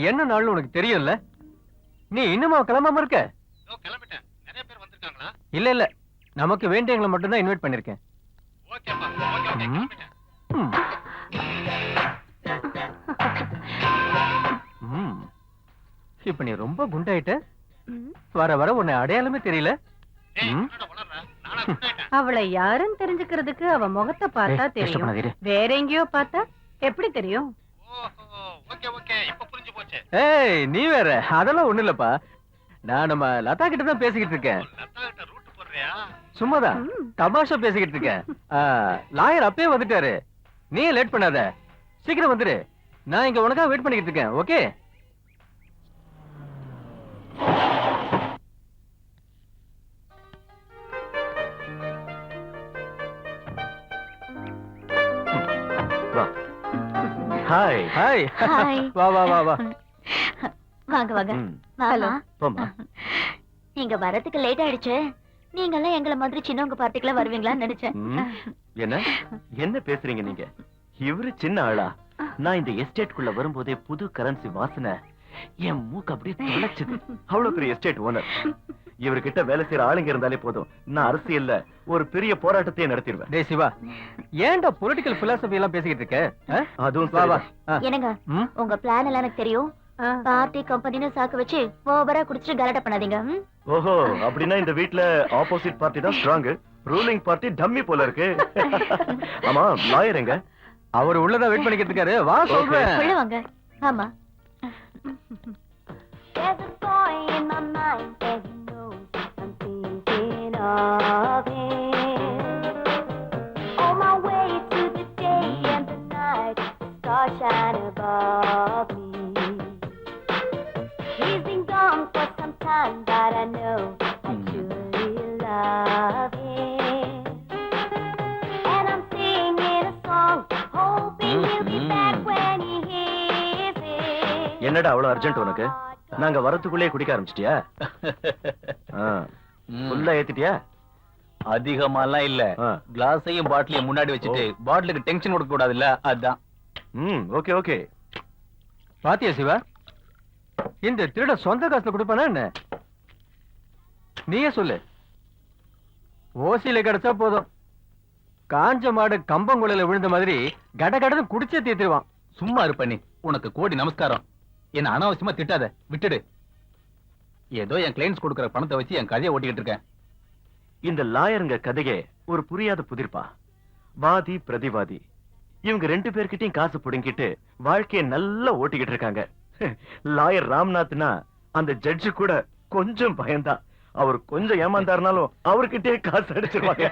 என்ன நாள்னு உனக்கு தெரியும்ல? நீ இன்னுமா கிளம்பாம இருக்க? கிளம்பிட்டேன். நிறைய பேர் வந்திருக்காங்களா? இல்ல இல்ல, நமக்கு வேண்டியவங்களை மட்டும் தான் இன்வைட் பண்ணிருக்கேன். ஓகேப்பா, ஓகே ஓகே, கிளம்பிட்டேன். இப்ப நீ ரொம்ப குண்டாயிட்ட. வர வர உன்னை அடையாளமே தெரியல. அவளை யாருன்னு தெரிஞ்சுக்கிறதுக்கு அவ முகத்தை பார்த்தா தெரியும். வேற எங்கேயோ பார்த்தா எப்படி தெரியும்? ஏய், நீ வேற. அதெல்லாம் ஒண்ணு இல்லப்பா. நான் நம்ம லதா கிட்ட தான் பேசிக்கிட்டு இருக்கேன். சும்மாதான் தமாஷா பேசிக்கிட்டு இருக்கேன். லாயர் அப்பயே வந்துட்டாரு. நீ லேட் பண்ணாத, சீக்கிரம் வந்துரு. நான் இங்க உனக்காக வெயிட் பண்ணிக்கிட்டு இருக்கேன். ஓகே? Hi hi. வா வா வா வா. வாங்க வாங்க. ஹலோ. போமா. நீங்க வரதுக்கு லேட் ஆயிடுச்சு. நீங்க எல்லாம் எங்களை மாதிரி சின்னவங்க பார்ட்டிக்குலாம் வருவீங்களான்னு நினைச்சேன். என்ன என்ன பேசுறீங்க நீங்க? இவரு சின்ன ஆளா? நான் இந்த எஸ்டேட்குள்ள வரும்போதே புது கரன்சி வாசனை என் மூக்கு அப்படியே தொலைச்சுது. அவ்வளவு பெரிய எஸ்டேட் ஓனர். இவர்கிட்ட வேலை செய்யற ஆளுங்க இருந்தாலே போதும், நான் அரசியல்ல ஒரு பெரிய போராட்டத்தையே நடத்திடுவேன். டேய் சிவா, ஏன்டா பொலிட்டிக்கல் பிலாசபி எல்லாம் பேசிக்கிட்டு இருக்க? அதுவும் வா. என்னங்க, உங்க பிளான் எல்லாம் எனக்கு தெரியும். பார்ட்டி கம்பெனின்னு சாக்கு வச்சு ஓவரா குடிச்சிட்டு கலாட்டா பண்ணாதீங்க. ஓஹோ, அப்படின்னா இந்த வீட்ல ஆப்போசிட் பார்ட்டி தான் ஸ்ட்ராங், ரூலிங் பார்ட்டி டம்மி போல இருக்கு. ஆமா, லாயர் எங்க? அவர் உள்ளதா வெயிட் பண்ணிக்கிட்டு இருக்காரு. வா சொல்றேன். உள்ள வாங்க. ஆமா. Shine above me. He's been gone for some time, but I know I truly love him. And I'm singing a song, hoping he'll be back when he hears it. என்னடா அவ்வளவு அர்ஜென்ட் உனக்கு? நாங்க வரதுக்குள்ளே குடிக்க ஆரம்பிச்சிட்டியா? ஃபுல்லா ஏத்திட்டியா? அதிகமாலாம் இல்ல. கிளாஸையும் பாட்டிலையும் முன்னாடி வச்சுட்டு பாட்டிலுக்கு டென்ஷன் கொடுக்க கூடாதுல்ல, அதான். Okay okay. பாத்தியா சிவா, இந்த திருட சொந்த காசுல கொடுப்பானா என்ன? நீயே சொல்லு. ஓசியில கிடைச்சா போதும், காஞ்ச மாடு கம்பங்குளையில விழுந்த மாதிரி கடகடன்னு குடிச்சே தீர்த்துருவான். சும்மா இருப்ப நீ. உனக்கு கோடி நமஸ்காரம். என்ன அனாவசியமா திட்டாத, விட்டுடு. ஏதோ என் கிளைண்ட்ஸ் கொடுக்கற பணத்தை வச்சு என் கதையை ஓட்டிக்கிட்டு இருக்கேன். இந்த லாயருங்க கதையே ஒரு புரியாத புதிர்ப்பா. வாதி பிரதிவாதி இவங்க ரெண்டு பேர்கிட்டயும் காசு புடுங்கிட்டு வாழ்க்கையை நல்லா ஓட்டிக்கிட்டு இருக்காங்க. லாயர் ராம்நாத்னா அந்த ஜட்ஜு கூட கொஞ்சம் பயந்தான். அவர் கொஞ்சம் ஏமாந்தாருனாலும் அவர்கிட்டே காசு அடிச்சிருவாங்க.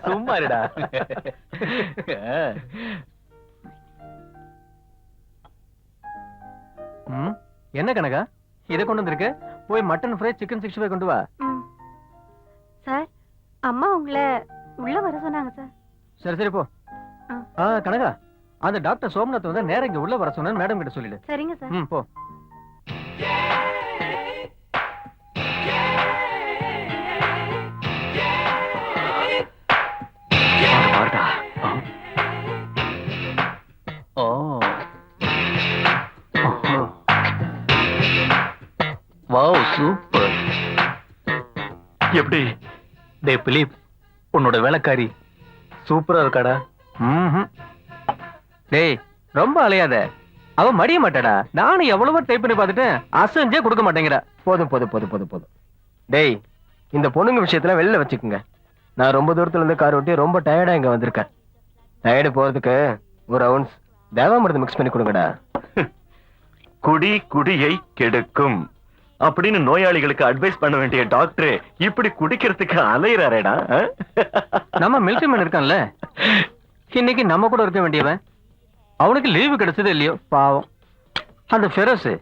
சும்மா இருடா. என்ன கணக்கா இதை கொண்டு வந்திருக்க? போய் மட்டன் ஃப்ரை, சிக்கன் 65 கொண்டு வா. சார், அம்மா உங்களை உள்ள வர சொன்னாங்க சார். சரி சரி போ. கனகா, அந்த டாக்டர் சோம்நாத் வந்து நேரா இங்க உள்ள வர சொன்ன மேடம் கிட்ட சொல்லிடு. சரிங்க சார். போ. Wow, super. எப்படி? டேய் பிலிப், உன்னோட வேலைக்காரி சூப்பரா இருக்காடா. டேய் ரொம்ப அலையாத, அவ மடிய மாட்டாடா. நானும் எவ்வளவோ டைப் பண்ணி பார்த்துட்டேன், அசஞ்சே கொடுக்க மாட்டேங்கிறா. போதும் போதும் போதும் போதும் போதும். டேய், இந்த பொண்ணுங்க விஷயத்துல வெளில வச்சுக்குங்க. நான் ரொம்ப தூரத்துல இருந்து கார் ஓட்டி ரொம்ப டயர்டா இங்க வந்திருக்கேன். டயர்டு போறதுக்கு ஒரு ரவுண்ட்ஸ் தேவாமிர்தம் மிக்ஸ் பண்ணி கொடுங்கடா. குடி குடியை கெடுக்கும் அப்படின்னு நோயாளிகளுக்கு அட்வைஸ் பண்ண வேண்டிய டாக்டர் இப்படி குடிக்கிறதுக்கு அலையிறாரேடா. நம்ம மிலிட்டரி மேன் இருக்கான்ல, இன்னைக்கு நம்ம கூட இருக்க வேண்டியவன், அவனுக்கு லீவு கிடைச்சது இல்லையோ பாவம். அந்த ஃபெரோஸ்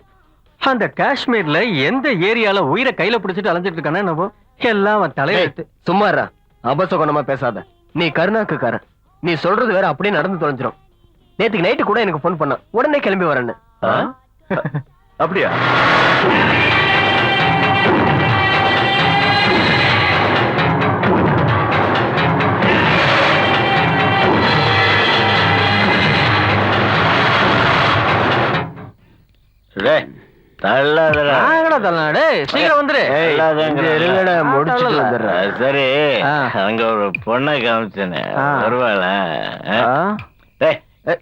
அந்த காஷ்மீர்ல எந்த ஏரியால உயிரை கையில பிடிச்சிட்டு அலைஞ்சிட்டு இருக்கானே என்னவோ, எல்லாம் அவன் தலையெழுத்து. சும்மாறா, அபசகுணமா பேசாத. நீ கருணாக்குக்காரன், நீ சொல்றது வேற அப்படியே நடந்து தொலைஞ்சிரும். நேத்துக்கு நைட்டு கூட எனக்கு போன் பண்ண, உடனே கிளம்பி வரேன்னு. அப்படியா? தரலாம். டேய் சீக்கிரம் வந்துரு. இல்லடா முடிச்சுட்டு வந்துடுறேன். சரி ஆ. அங்க ஒரு பொண்ணை காமிச்சேனே ஆ. வருவாள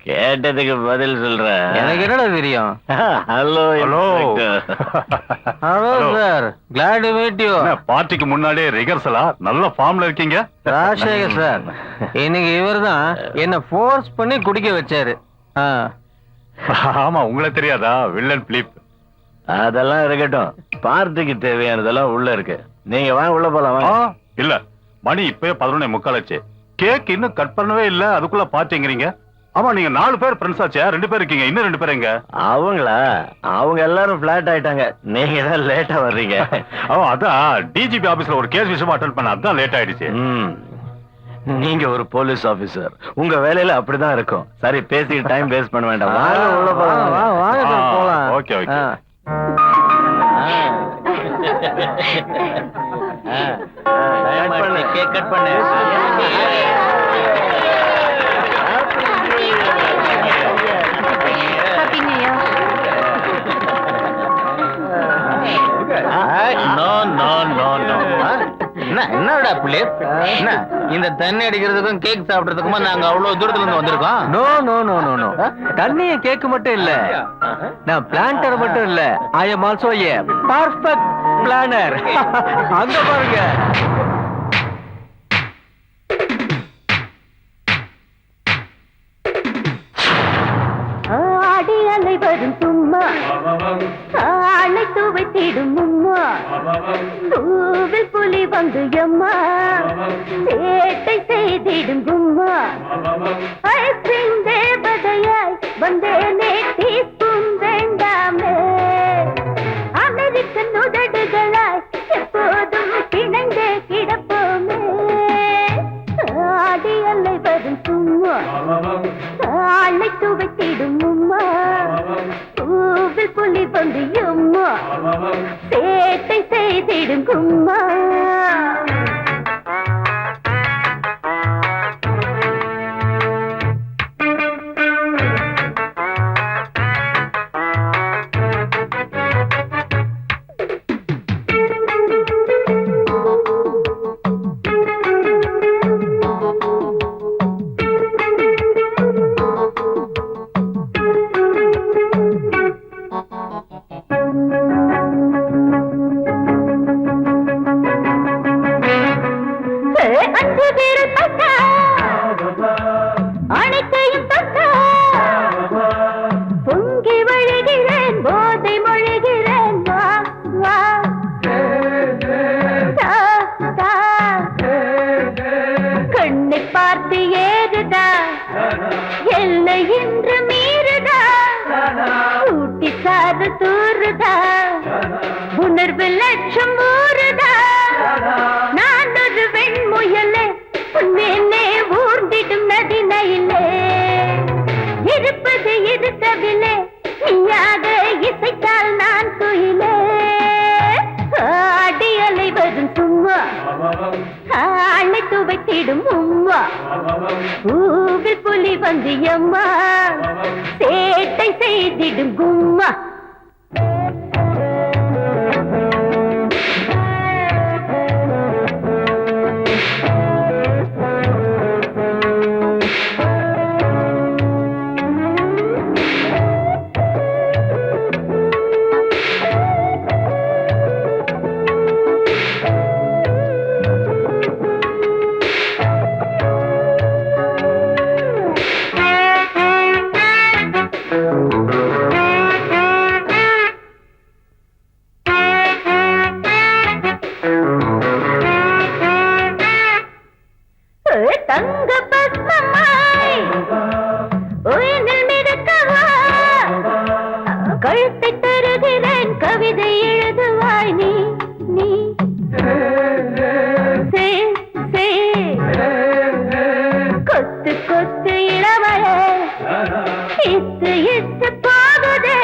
கேட்டதுக்கு பதில் சொல்றேன். எனக்கு என்னடா தெரியும்? Hello hello. Hello sir, glad to meet you. பார்ட்டிக்கு முன்னாடியே ரிகர்சலா நல்ல ஃபார்ம்ல இருக்கீங்க. ராஜசேகர் சார், இன்னைக்கு இவர்தான் என்ன ஃபோர்ஸ் பண்ணி குடிக்க வச்சாரு. ஆமா, உங்களுக்கு தெரியாதா? Villain Philip. அதெல்லாம் இருக்கட்டும், பார்ட்டிக்கு தேவையானதெல்லாம் உள்ள இருக்கு. நீங்க வாங்க உள்ள போலாம் வாங்க. இல்ல, மணி இப்பயே 11:45 ஆச்சு. கேக் இன்னும் கட் பண்ணவே இல்ல, அதுக்குள்ள பார்ட்டிங்கிறீங்க. ஆமா, நீங்க 4 பேர் ஃப்ரெண்ட்ஸ் ஆச்சே, 2 பேர் இருக்கீங்க, இன்னும் 2 பேர் எங்க? அவங்களா? அவங்க எல்லாரும் பிளாட் ஆயிட்டாங்க, நீங்க தான் லேட்டா வர்றீங்க. அதான் டிஜிபி ஆபீஸ்ல ஒரு கேஸ் விஷயமா அட்டெண்ட் பண்ண, அதான் லேட் ஆயிடுச்சு. நீங்க ஒரு போலீஸ் ஆபீசர், உங்க வேலையில அப்படிதான் இருக்கும். சரி, பேசி டைம் வேஸ்ட் பண்ண வேண்டாம், வாங்க உள்ள போலாம். வாங்க சார், போலாம். Okay okay. கேக் கட் பண்ணு. Happy New Year. No no no no. என்னடா பிலிப், என்ன இந்த தண்ணி அடிக்கிறதுக்கும் கேக் சாப்பிடுறதுக்குமா நாங்க அவ்வளவு தூரத்துல இருந்து வந்திருக்கோம்? No no no no no. தண்ணிய கேக் மட்டும் இல்ல, நான் பிளான்டர் மட்டும் இல்ல, I am also a perfect planner. அங்க பாருங்க. ஆடி அலை வரும் சும்மா ஆளை துவைத்திடும் உம்மா பூவில் புலி வந்து எம்மா சேட்டை செய்திடும் கும்மா ஐஸ்கிரீம் தேவதையாய் வந்தேனே டீஸ்பூன் வேண்டாமே அமெரிக்கன் உதடுகளாய் எப்போதும் பிணைந்தே கிடப்போமே ஆடி அலை வரும் சும்மா ஆளை துவைத்திடும் உம்மா பூவில் புலி வந்து எம்மா சேட்டை செய்திடும் கும்மா அஞ்சு பேரு தொட்டா அனைத்தையும் தொட்டா பொங்கி வழிகிறேன் போதை மொழிகிறேன் வா வா தா, தா. கண்ணை பார்த்து ஏறுதா எல்லை இன்று மீறுதா ஊட்டி சாறு தூறுதா உணர்வு லட்சம் ஊறுதா நான் ஒரு வெண்முயலே உன்மேலே ஊர்ந்திடும் நதினையிலே இருப்பது இருக்கவில்லை நீயாக இசைத்தால் நான் குயிலே ஆடி அலை வரும் சும்மா ஆளை துவைத்திடும் உம்மா பூவில் புலி வந்து எம்மா சேட்டை செய்திடும் கும்மா தங்க பத்மமாய் உயிரில் மிதக்கவா கழுத்தை தருகிறேன் கவிதை எழுதுவாய் நீ நீ சே சே கொத்து கொத்து இளமழை இத்து இத்து போகுதே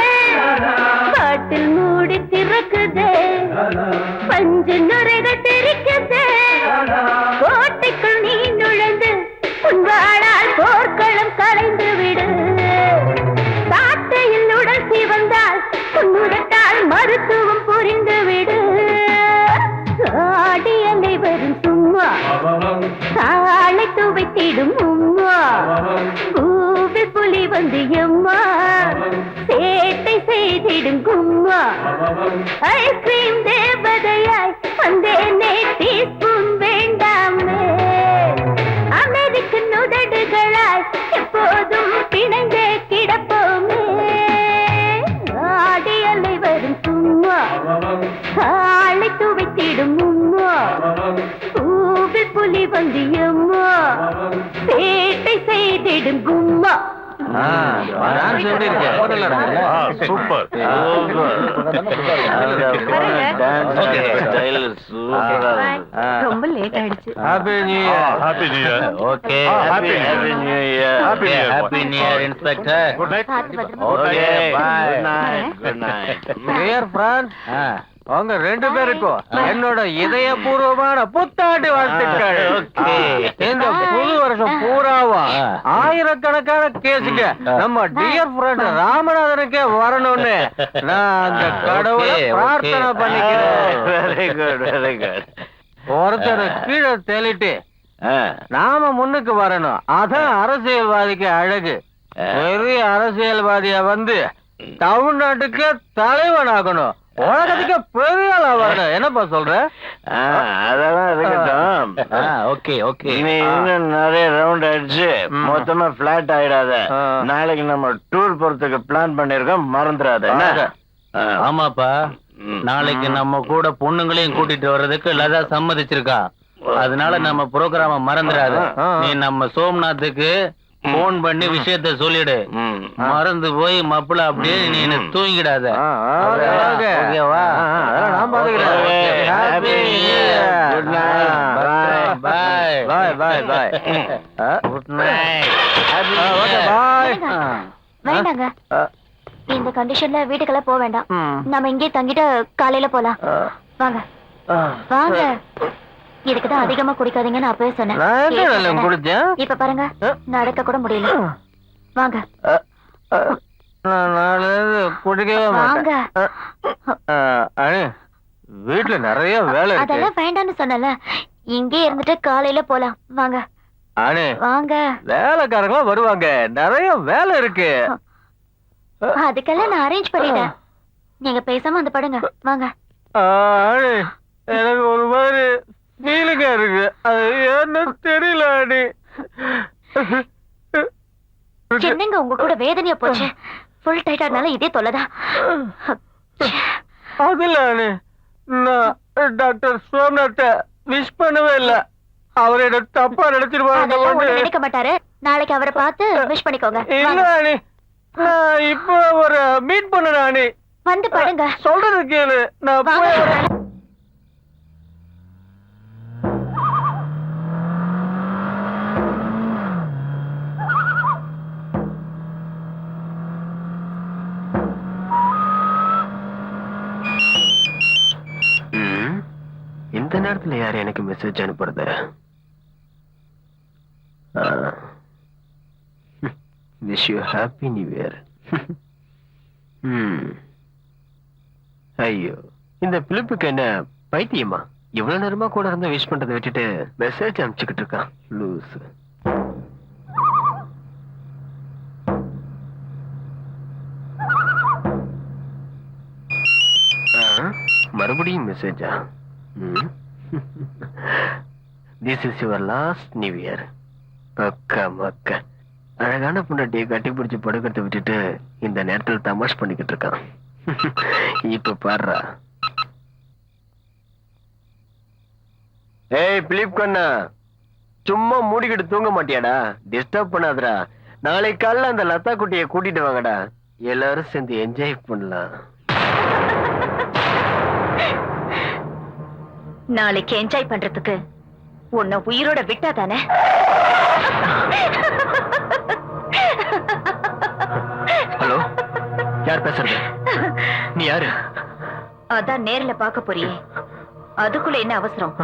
பாட்டில் மூடி திறக்குதே பஞ்சு நுரைகள் தெரிக்குதே கோட்டைக்குள் நீ நுழைந்து உன்வாழால் போர்க்களம் கலைந்து விடு சாட்டையில் உடல் சிவந்தால் உன்னுடத்தால் மருத்துவம் புரிந்து துவைத்திடும் கும்மா ஐஸ்கிரீம் தேவதையாய் வந்தேனே டீஸ்பூன் வேண்டாமே அமெரிக்கன் உதடுகளாய் எப்போதும் பிணைந்தே கிடப்போமே ஆடி அலை வரும் சும்மா ஆளை துவைத்திடும் உம்மா பூவில் புலி வந்தியம்மா சேட்டை செய்திடும் கும்மா டான்ஸ் எப்படி இருக்கு? சூப்பர் ரொம்ப லேட் ஆயிடுச்சு. Happy new year. Happy new year. Okay Happy New Year. Happy New Year. Happy new year inspector. Good night. பார்த்து பத்திரமா okay bye. Good night. Dear friends, உங்க 2 பேருக்கும் என்னோட இதயபூர்வமான புத்தாண்டு வாழ்த்துக்கள். இந்த புது வருஷம் பூராவா ஆயிரக்கணக்கான கேஸுங்க நம்ம டியர் ஃப்ரெண்ட் ராமநாதனுக்கே வரணும்னு நான் அந்த கடவுளை பிரார்த்தனை பண்ணிக்கிறேன். Very good very good. ஒருத்தர் கீழே தெளிட்டு நாம முன்னுக்கு வரணும். அதான் அரசியல்வாதிக்கு அழகு. பெரிய அரசியல்வாதியா வந்து தமிழ்நாட்டுக்கு தலைவன் ஆகணும். உலகத்துக்கு பெரிய ஆளா வரணும். என்னப்பா சொல்ற? அதெல்லாம் இருக்கட்டும். Okay okay. நீ இன்னும் நிறைய ரவுண்ட் அடிச்சு மொத்தமா பிளாட் ஆயிடாத. நாளைக்கு நம்ம டூர் போறதுக்கு பிளான் பண்ணிருக்கோம், மறந்துடாத. ஆமாப்பா, நாளைக்கு நம்ம கூட பொண்ணுங்களையும் கூட்டிட்டு வர்றதுக்கு லதா சம்மதிச்சிருக்கா. அதனால நம்ம ப்ரோக்ராம மறந்துடாத. நீ நம்ம சோம்நாத்துக்கு போன் பண்ணி விஷயத்த சொல்லிடு. மறந்து போய் மப்புல அப்படியே நீ தூங்கிடாத. ஓகேவா? நான் பாத்துக்கிறேன். Happy New Year. Good night. Bye bye bye bye. Good night. Okay bye. வேண்டாங்க இந்த கண்டிஷன்ல வீட்டுக்கெல்லாம் போக வேண்டாம். நம்ம இங்கே தங்கிட்டு காலையில போலாம். வாங்க வாங்க. இதுக்குதான் அதிகமா குடிக்காதீங்கன்னு அப்பவே சொன்னேன். நான் எங்க நல்ல குடிச்சேன்? இப்ப பாருங்க நடக்க கூட முடியல. வாங்க நான் நாளையிலிருந்து குடிக்கவே வாங்க. மாட்டேன். அண்ணே, வீட்டுல நிறைய வேலை இருக்கு. அதெல்லாம் வேண்டாம்னு சொன்னல. இங்கே இருந்துட்டு காலையில போலாம். வாங்க அண்ணே, வாங்க. வேலைக்காரங்களும் வருவாங்க. நிறைய வேலை இருக்கு. அதுக்கெல்லாம் நான் அரேஞ்ச் பண்ணிட்டேன். நீங்க பேசாம வந்து படுங்க. வாங்க. அண்ணே, எனக்கு ஒரு மாதிரி ஃபீலிங்கா இருக்கு. அது என்ன தெரியல அண்ணே. என்னங்க உங்க கூட வேதனையா போச்சு? ஃபுல் டைட்டானால இதே தொல்லதான். அதுல அண்ணே, நான் டாக்டர் சோம்நாத்த விஷ் பண்ணவே இல்ல. அவர் என்ன தப்பா நினைச்சிருவாங்க. அதெல்லாம் ஒண்ணும் நினைக்க மாட்டாரு. நாளைக்கு அவரை பார்த்து விஷ் பண்ணிக்கோங்க. இல்ல வாங்க. அண்ணே, நான் இப்போ ஒரு மீட் பண்ணணும் அண்ணே. வந்து படுங்க. சொல்றது கேளு. நான் வாங்க போய் சொல்றேன். இந்த நேரத்துல யாரு எனக்கு மெசேஜ் அனுப்புறது? Wish you happy new year. ஐயோ, இந்த பிலிப்புக்கு என்ன பைத்தியமா? இவ்வளவு நேரமா கூட இருந்து விஷ் பண்றதை விட்டுட்டு மெசேஜ் அனுப்பிச்சுக்கிட்டு இருக்கான் லூஸ். மறுபடியும் மெசேஜா? This is your last New Year. பக்கா மக்கா. அழகான பொண்டாட்டியை கட்டி பிடிச்சு படுக்கிறத விட்டுட்டு இந்த நேரத்தில் தமாஷ் பண்ணிக்கிட்டு இருக்கான். இப்ப பாடுறா. ஏய் பிலிப் கண்ணா, சும்மா மூடிக்கிட்டு தூங்க மாட்டியாடா? டிஸ்டர்ப் பண்ணாதடா. நாளை காலைல அந்த லதா குட்டியை கூட்டிட்டு வாங்கடா. எல்லாரும் சேர்ந்து என்ஜாய் பண்ணலாம். நாளைக்கு என்ஜாய் பண்றதுக்கு உன்னை உயிரோட விட்டா தானே? ஹலோ, யார் பேசுறது? நீ யாரு? அதான் நேர்ல பார்க்க போறியே, அதுக்குள்ள என்ன அவசரம்?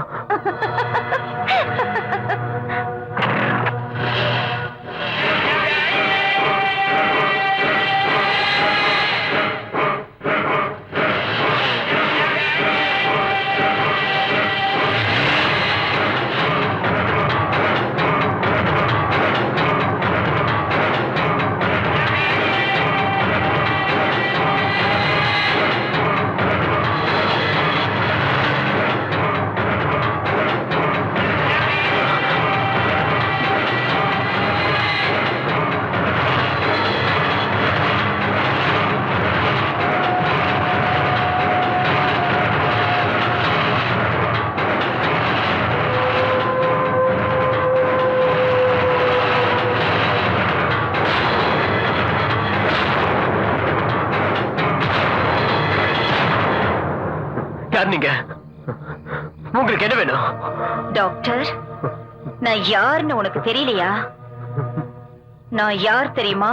யார் நீங்க? உங்களுக்கு என்ன வேணும்? டாக்டர், நான் யாருன்னு உனக்கு தெரியலையா? நான் யார் தெரியுமா?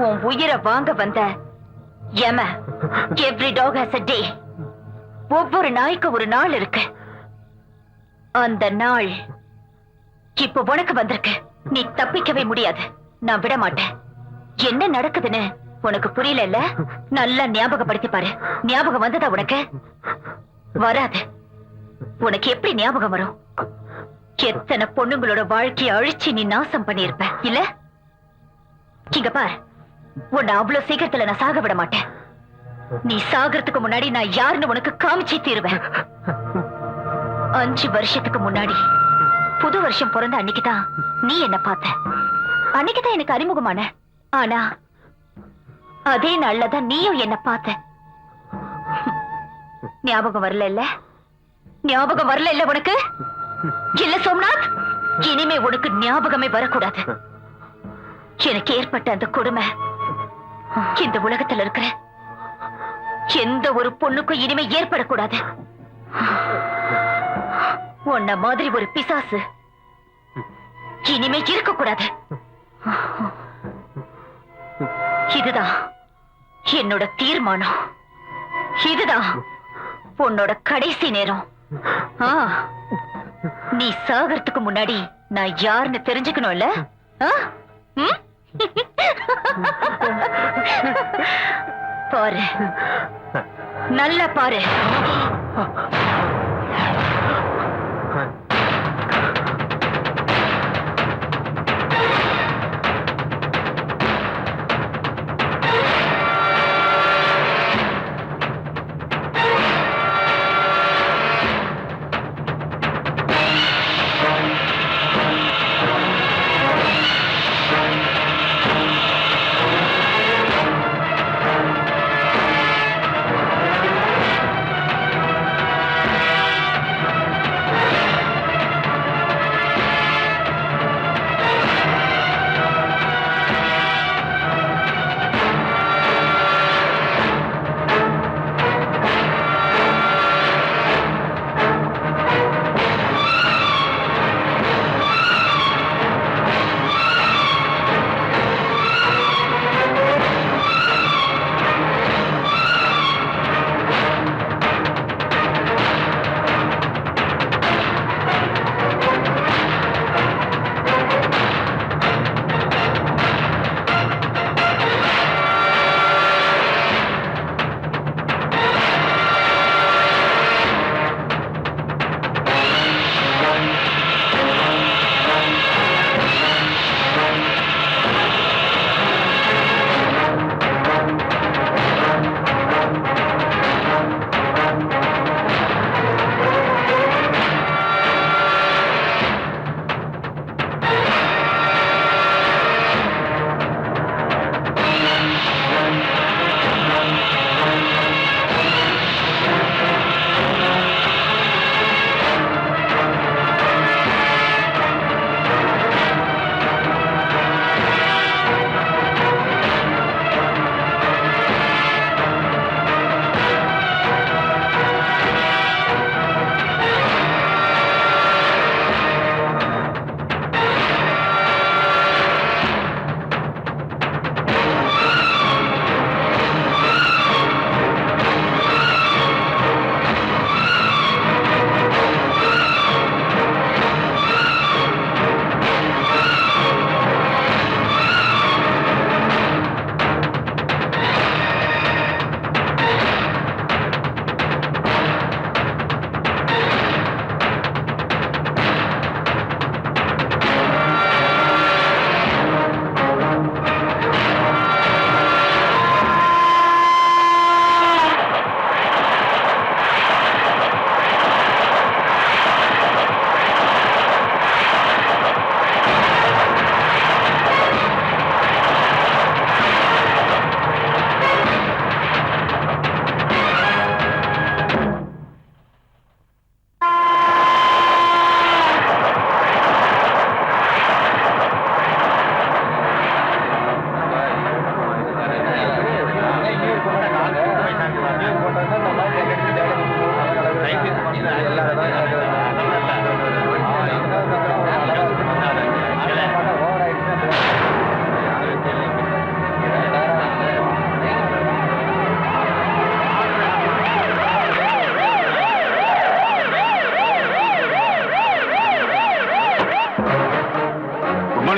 உன் உயிரை வாங்க வந்த யம. Every dog has a day. ஒவ்வொரு நாய்க்கு ஒரு நாள் இருக்கு. அந்த நாள் இப்ப உனக்கு வந்திருக்கு. நீ தப்பிக்கவே முடியாது. நான் விட மாட்டேன். என்ன நடக்குதுன்னு உனக்கு புரியல? நல்லா ஞாபகப்படுத்தி பாரு. ஞாபகம் வந்ததா உனக்கு? வராது. உனக்கு எப்படி ஞாபகம் வரும்? எத்தனை பொண்ணுங்களோட வாழ்க்கையை அழிச்சு நீ நாசம் பண்ணிருப்ப இல்ல? இங்க பார், உன்னை அவ்வளவு சீக்கிரத்துல நான் சாக விட மாட்டேன். நீ சாகிறதுக்கு முன்னாடி நான் யாருன்னு உனக்கு காமிச்சே தீருவேன். 5 வருஷத்துக்கு முன்னாடி புது வருஷம் பிறந்த அன்னைக்குதான் நீ என்ன பார்த்த. அன்னைக்குதான் எனக்கு அறிமுகமான. ஆனா அதே நாள்லதான் நீயும் என்ன பார்த்த. ஞாபகம் வரல இல்ல? ஞாபகம் வரல இல்ல உனக்கு? இல்ல சோம்நாத், இனிமே உனக்கு ஞாபகமே வரக்கூடாது. எனக்கு ஏற்பட்ட அந்த கொடுமை இந்த உலகத்துல இருக்கிற எந்த ஒரு பொண்ணுக்கும் இனிமே ஏற்படக்கூடாது. உன்ன மாதிரி ஒரு பிசாசு இனிமே இருக்கக்கூடாது. இதுதான் என்னோட தீர்மானம். இதுதான் உன்னோட கடைசி நேரம். நீ சாகிறதுக்கு முன்னாடி நான் யாருன்னு தெரிஞ்சுக்கணும்ல? பாரு, நல்லா பாரு.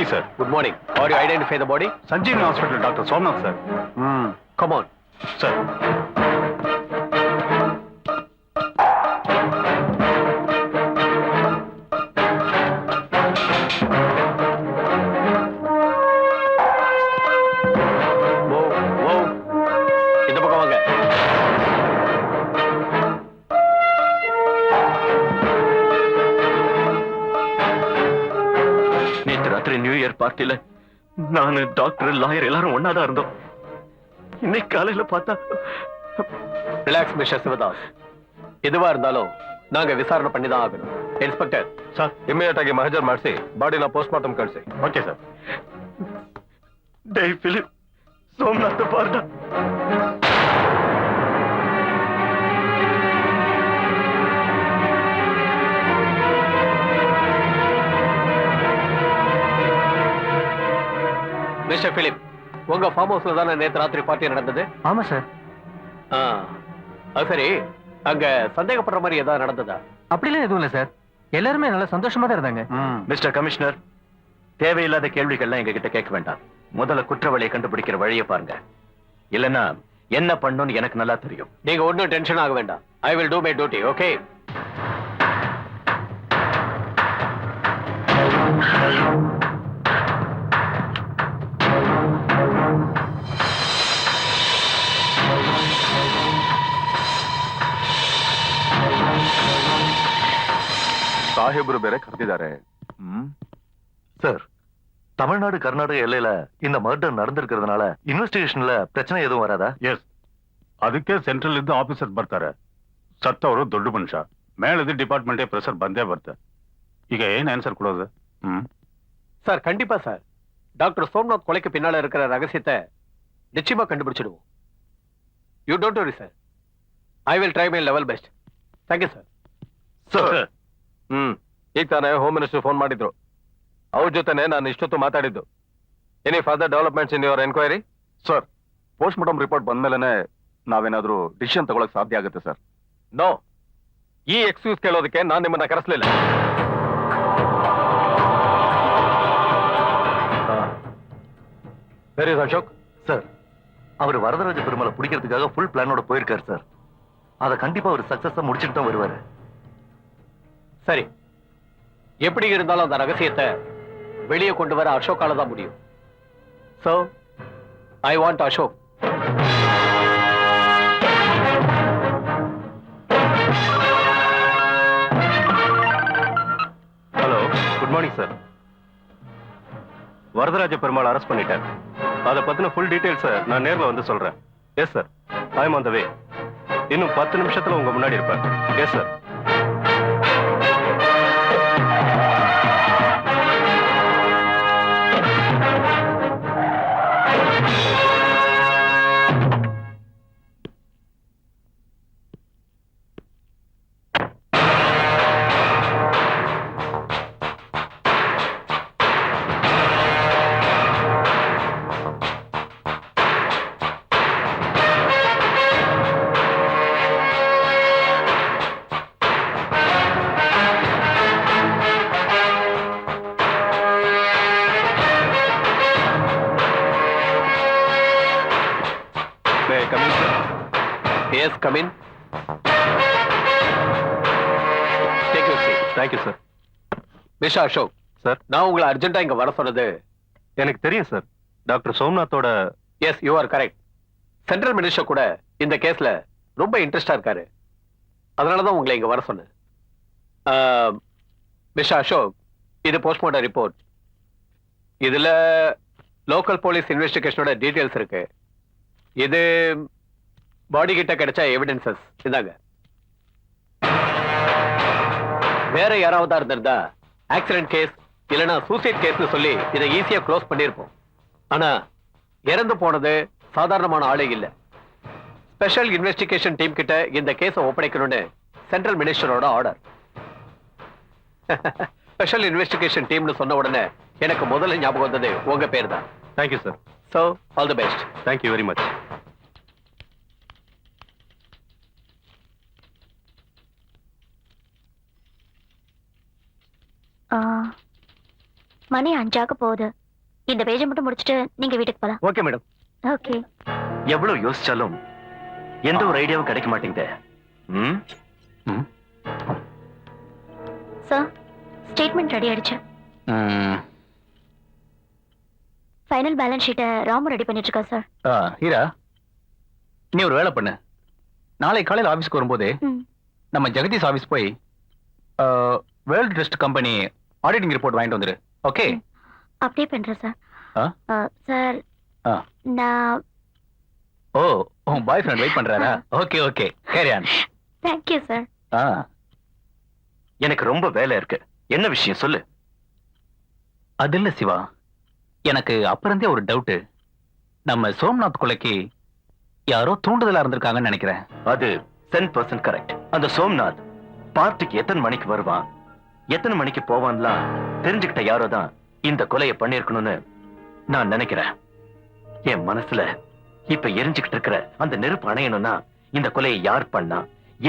Morning sir. Good morning. Are you identify the body? Sanjeevani hospital doctor Somnath sir. Come on. Sir. இந்த பக்கம் வாங்க. நேற்று ராத்திரி நியூ இயர் பார்ட்டில நானு டாக்டர் லாயர் எல்லாரும் ஒன்னாதான் இருந்தோம். இன்னைக்கு காலையில பார்த்தா ரிலாக்ஸ் மிஸ்டர் சிவதாஸ். எதுவா இருந்தாலும் நாங்க விசாரணை பண்ணி தான் ஆகணும். இன்ஸ்பெக்டர் ಸರ್ ಇಮಿಡಿಯೇಟ್ ಆಗಿ ಮಹಜರ್ ಮಾಡಿಸಿ ಬಾಡಿನ ಪೋಸ್ಟ್ ಮಾರ್ಟಮ್ ಕಳಿಸಿ. Okay sir. டேய் பிலிப், சோம்நாத் பாருடா. மிஸ்டர் பிலிப், உங்க ஃபார்ம் ஹவுஸ்ல தானே நேத்து ராத்திரி பார்ட்டி நடந்தது? ஆமா சார். அது சரி, அங்க சந்தேகப்படுற மாதிரி ஏதாவது நடந்ததா? அப்படிலாம் எதுவும் இல்ல சார். எல்லாருமே நல்லா சந்தோஷமா தான் இருந்தாங்க. மிஸ்டர் கமிஷனர், தேவையில்லாத கேள்விகள்லாம் எங்க கிட்ட கேட்க வேண்டாம். முதல்ல குற்றவாளியை கண்டுபிடிக்கிற வழியை பாருங்க. இல்லனா என்ன பண்ணணும்னு எனக்கு நல்லா தெரியும். நீங்க ஒன்னும் டென்ஷன் ஆக வேண்டாம். I will do my duty. Okay? ಸಾಹೇಬರು ಬೇರೆ ಕರೆದಿದ್ದಾರೆ. சார், தமிழ்நாடு கர்நாடக எல்லையில இந்த மர்டர் நடந்திருக்கிறதுனால இன்வெஸ்டிகேஷன்ல பிரச்சனை எதுவும் வராதா? ಎಸ್, ಅದಕ್ಕೆ ಸೆಂಟ್ರಲ್ ಇಂದ ಆಫೀಸರ್ ಬರ್ತಾರೆ. ಸತ್ತವರು ದೊಡ್ಡ ಮನುಷ್ಯ, ಮೇಲದ ಡಿಪಾರ್ಟ್ಮೆಂಟ್ ಪ್ರೆಸರ್ ಬಂದೇ ಬರುತ್ತೆ. ಈಗ ಏನ್ ಆನ್ಸರ್ ಕೊಡೋದು? சார் கண்டிப்பா சார். டாக்டர் சோம்நாத் கொலைக்கு பின்னால இருக்கிற ரகசியத்தை நிச்சயமா கண்டுபிடிச்சிடுவோம். You don't worry sir. I will try my level best. Thank you sir. Sir, ಈಗ ತಾನೇ ಹೋಮ್ ಮಿನಿಸ್ಟರ್ ಫೋನ್ ಮಾಡಿದ್ರು. ಅವ್ರ ಜೊತೆನೆ ನಾನು ಇಷ್ಟೊತ್ತು ಮಾತಾಡಿದ್ದು. Any further developments in your enquiry? Sir, post mortem report ಬಂದ್ಮೇಲೆ ನಾವೇನಾದ್ರೂ ಡಿಸಿಷನ್ ತಗೊಳಕ್ ಸಾಧ್ಯ ಆಗುತ್ತೆ ಸರ್. ನೋ, ಈ ಎಕ್ಸ್ಕ್ಯೂಸ್ ಕೇಳೋದಕ್ಕೆ ನಾನು ನಿಮ್ಮನ್ನ ಕರೆಸಲಿಲ್ಲ. Where is Ashok? சார், அவர் வரதராஜ பெருமாளை பிடிக்கிறதுக்காக ஃபுல் பிளானோட போயிருக்காரு சார். அதை கண்டிப்பா ஒரு சக்சஸா முடிச்சுட்டு தான் வருவாரு. சரி, எப்படி இருந்தாலும் அந்த ரகசியத்தை வெளியே கொண்டு வர அசோக்கால தான் முடியும். So I want Ashok. Hello, good morning sir. Varadaraja Perumal arrest பண்ணிட்டேன். அதை பத்தின ஃபுல் டீடைல்ஸ் நான் நேர்ல வந்து சொல்றேன். Yes sir, I am on the way. இன்னும் 10 நிமிஷத்துல உங்க முன்னாடி இருப்பேன். Yes sir. May I come in, sir? Yes, come in. Take your seat. Thank you, sir. Mister Ashok sir, நான் உங்களை அர்ஜென்ட்டா இங்க வர சொன்னது. எனக்கு தெரியும் சார். டாக்டர் சோம்நாத்தோட yes, you are correct. Central minister கூட இந்த கேஸ்ல ரொம்ப இன்ட்ரெஸ்டா இருக்காரு. அதனாலதான் உங்களை இங்க வர சொன்னேன். மிஸ்டர் அசோக், இது போஸ்ட்மார்ட்டம் ரிப்போர்ட். இதுல லோக்கல் போலீஸ் இன்வெஸ்டிகேஷனோட டீடைல்ஸ் இருக்கு. இது பாடி கிட்ட கிடைச்ச எவிடன்சஸ். இந்தாங்க. வேற யாராவதா இருந்திருந்தா ஆக்சிடென்ட் கேஸ் இல்லனா சூசைட் கேஸ்னு சொல்லி இதை ஈஸியா க்ளோஸ் பண்ணிருப்போம். ஆனா இறந்து போனது சாதாரணமான ஆளே இல்ல. ஸ்பெஷல் இன்வெஸ்டிகேஷன் டீம் கிட்ட இந்த கேஸை ஒப்படைக்கணும்னு சென்ட்ரல் மினிஸ்டரோட ஆர்டர். ஸ்பெஷல் இன்வெஸ்டிகேஷன் டீம்னு சொன்ன உடனே எனக்கு முதல்ல ஞாபகம் வந்தது உங்க பேர் தான். Thank you sir. So all the best. Thank you very much. மணி 5 போகுது. இந்த பேஜை மட்டும் முடிச்சிட்டு நீங்க வீட்டுக்கு போலாம். Okay madam. ஓகே. எவ்வளவு யோசிச்சாலும் எந்த ஒரு ஐடியாவும் கிடைக்க மாட்டேங்குது. சார், ஸ்டேட்மெண்ட் ரெடி ஆயிடுச்சு. ஃபைனல் பேலன்ஸ் ஷீட்டை ராமு ரெடி பண்ணிட்டு இருக்கா சார். ஹீரா, நீ ஒரு வேலை பண்ணு. நாளை காலையில் ஆபீஸ்க்கு வரும்போது நம்ம ஜெகதீஷ் ஆபீஸ் போய் world trust company auditing report வாங்கிட்டு வந்துரு. ஓகே? அப்படியே பண்றேன் சார். சார், நான் ஓ, உன் பாய் ஃப்ரெண்ட் வெயிட் பண்றாரா? Okay okay, carry on. Thank you sir. எனக்கு ரொம்ப வேலை இருக்கு. என்ன விஷயம் சொல்லு. அது இல்ல சிவா, எனக்கு அப்புறந்தே ஒரு டவுட். நம்ம சோம்நாத் கொலைக்கு யாரோ தூண்டுதலா இருந்திருக்காங்கன்னு நினைக்கிறேன். அது 10% கரெக்ட். அந்த சோம்நாத் பார்ட்டிக்கு எத்தனை மணிக்கு வருவான், எத்தனை மணிக்கு போவான்லாம் தெரிஞ்சுக்கிட்ட யாரோ தான் இந்த கொலையை பண்ணிருக்கணும்னு நான் நினைக்கிறேன். என் மனசுல இப்ப எரிஞ்சுக்கிட்டு இருக்கிற அந்த நெருப்பு அணையணும்னா இந்த கொலையை யார் பண்ணா,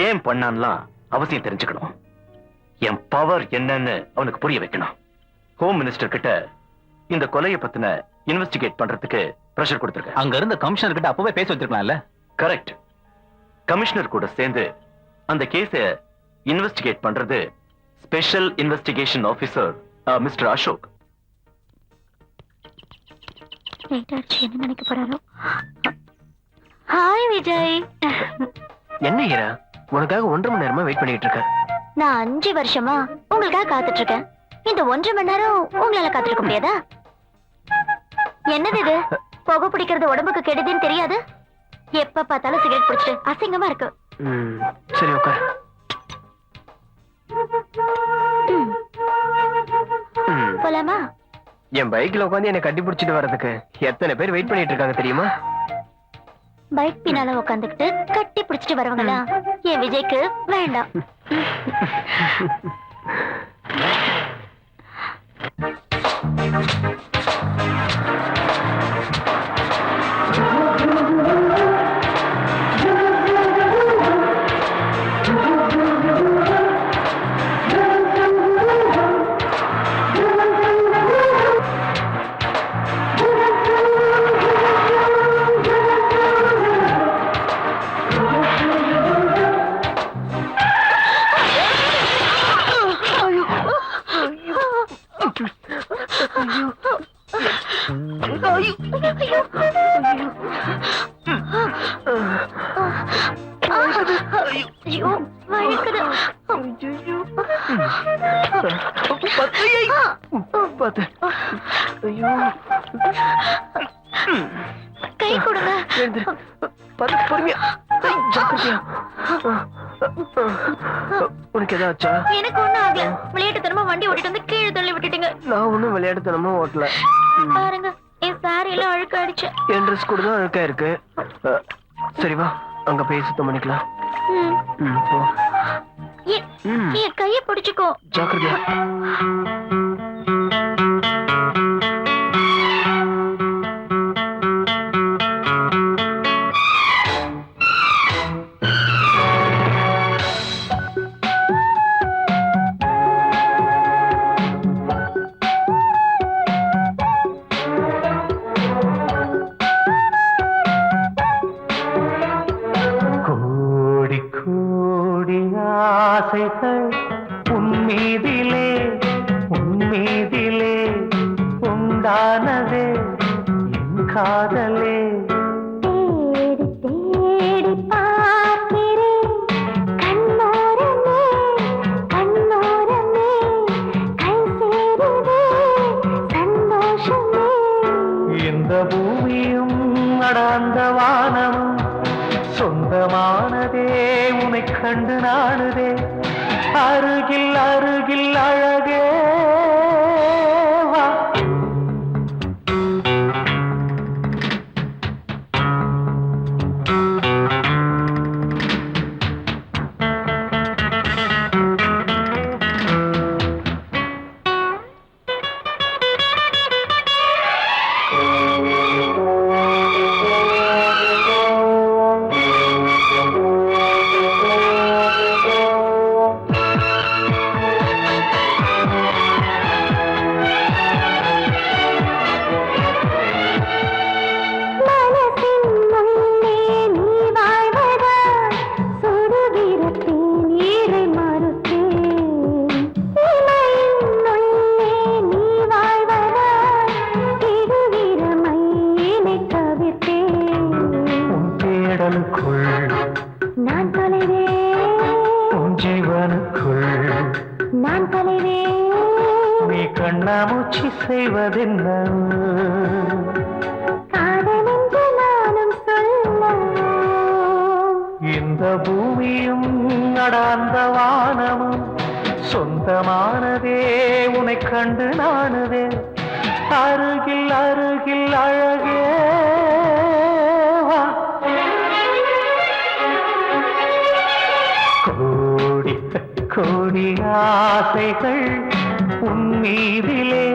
ஏன் பண்ணான்லாம் அவசியம் தெரிஞ்சுக்கணும். என் பவர் என்னன்னு அவனுக்கு புரிய வைக்கணும். ஹோம் மினிஸ்டர் கிட்ட இந்த கொலையை பத்தின இன்வெஸ்டிகேட் பண்றதுக்கு பிரஷர் கொடுத்திருக்கேன். அங்க இருந்த கமிஷனர் கிட்ட அப்பவே பேச வச்சிருக்கலாம்ல. கரெக்ட். கமிஷனர் கூட சேர்ந்து அந்த கேஸை இன்வெஸ்டிகேட் பண்றது special investigation officer mister Ashok. என்ன நினைக்க போறாரோ. ஹாய் விஜய். என்ன ஹீரா, உனக்காக 1.5 மணி நேரமா வெயிட் பண்ணிட்டு இருக்கேன். நான் 5 வருஷமா உங்களுக்காக காத்துட்டு இருக்கேன். இந்த 1.5 மணி நேரம் உங்களால காத்திருக்க முடியாதா? என்னது இது? புகை பிடிக்கிறது உடம்புக்கு கெடுதுன்னு தெரியாது? எப்ப பார்த்தாலும் சிகரெட் பிடிச்சிட்டு அசிங்கமா இருக்கு. சரி உட்கார். போலாமா? என் பைக்ல உட்காந்து என்னை கட்டி பிடிச்சிட்டு வர்றதுக்கு எத்தனை பேர் வெயிட் பண்ணிட்டு இருக்காங்க தெரியுமா? பைக் பின்னால உட்காந்துக்கிட்டு கட்டி பிடிச்சிட்டு வரவங்களா என் விஜய்க்கு வேண்டாம். கை கொடுங்க. உனக்கு ஏதாச்சா? எனக்கு ஒண்ணும் ஆகல. விளையாட்டுத்தனமா வண்டி ஓட்டிட்டு வந்து கீழே தள்ளி விட்டுட்டீங்க. நான் ஒண்ணும் விளையாட்டுத்தனமா ஓட்டல. பாருங்க, என் சாரி எல்லாம் அழுக்காயிடுச்சு. என் ட்ரெஸ் கூட தான் அழுக்கா இருக்கு. சரி வா, அங்க போய் சுத்தம் பண்ணிக்கலாம். போ. என் கையை பிடிச்சுக்கோ. ஜாக்கிரதையா. உன்மீதிலே உண்டானதே என் காதலே. தேடி தேடி பார்க்கிறேன் கண்ணோரமே கண்ணோரமே, கை சேருதே சந்தோஷமே. இந்த பூமியும் அடாந்த வானமும் சொந்தமானதே, உன்னை கண்டு நாடுதே. அருகில் அருகில் அழகே வா. ஜீவனுக்குள் நான் தலைவேன் நீ கண்ணாமூச்சி செய்வதென்ன காதல் என்று நானும் சொல்ல இந்த பூமியும் நடாந்த வானமும் சொந்தமானதே உன்னை கண்டு நாணுதே அருகில் அருகில் அழகே வா. கோடி கோடி ஆசைகள் உன்மீதிலே